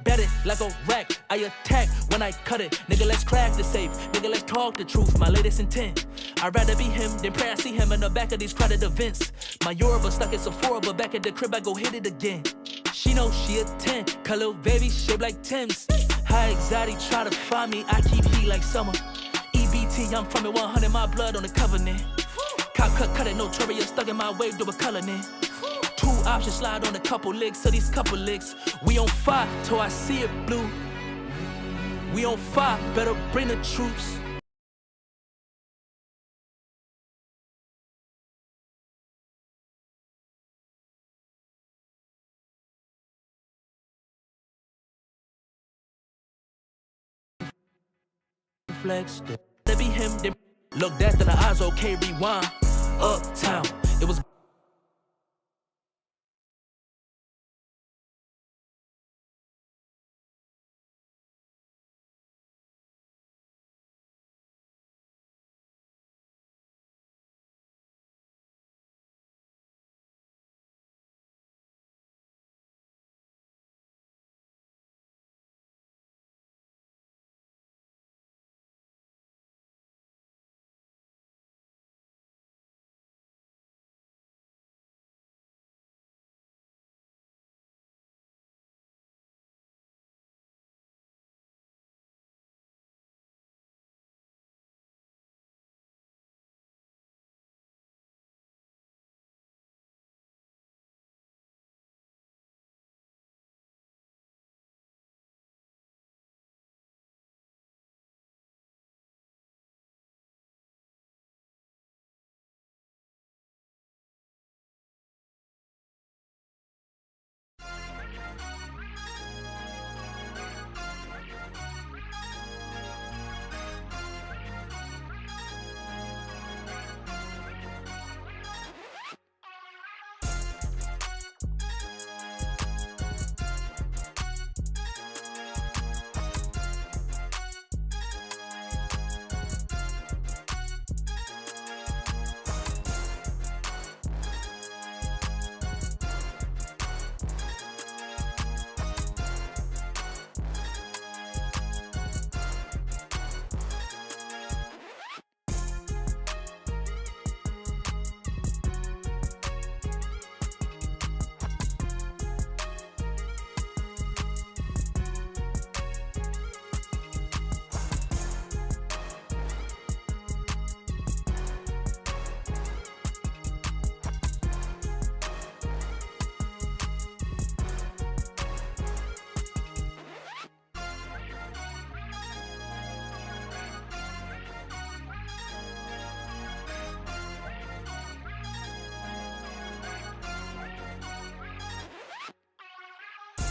Bet it like a rack, I attack when I cut it. Nigga, let's crack the safe, nigga, let's talk the truth, my latest intent. I'd rather be him than pray I see him in the back of these crowded events. My Yoruba stuck at Sephora, but back at the crib I go hit it again. She knows she a 10, cut little baby shaped like Tim's. High anxiety try to find me, I keep heat like summer. EBT, I'm from it 100, my blood on the covenant. Cop cut it, notorious, stuck in my way, do a color in. Two options, slide on a couple licks, so these couple licks. We on fire till I see it blue. We on fire, better bring the troops. Flex, they be him, then look that, then the eyes okay, rewind. Uptown,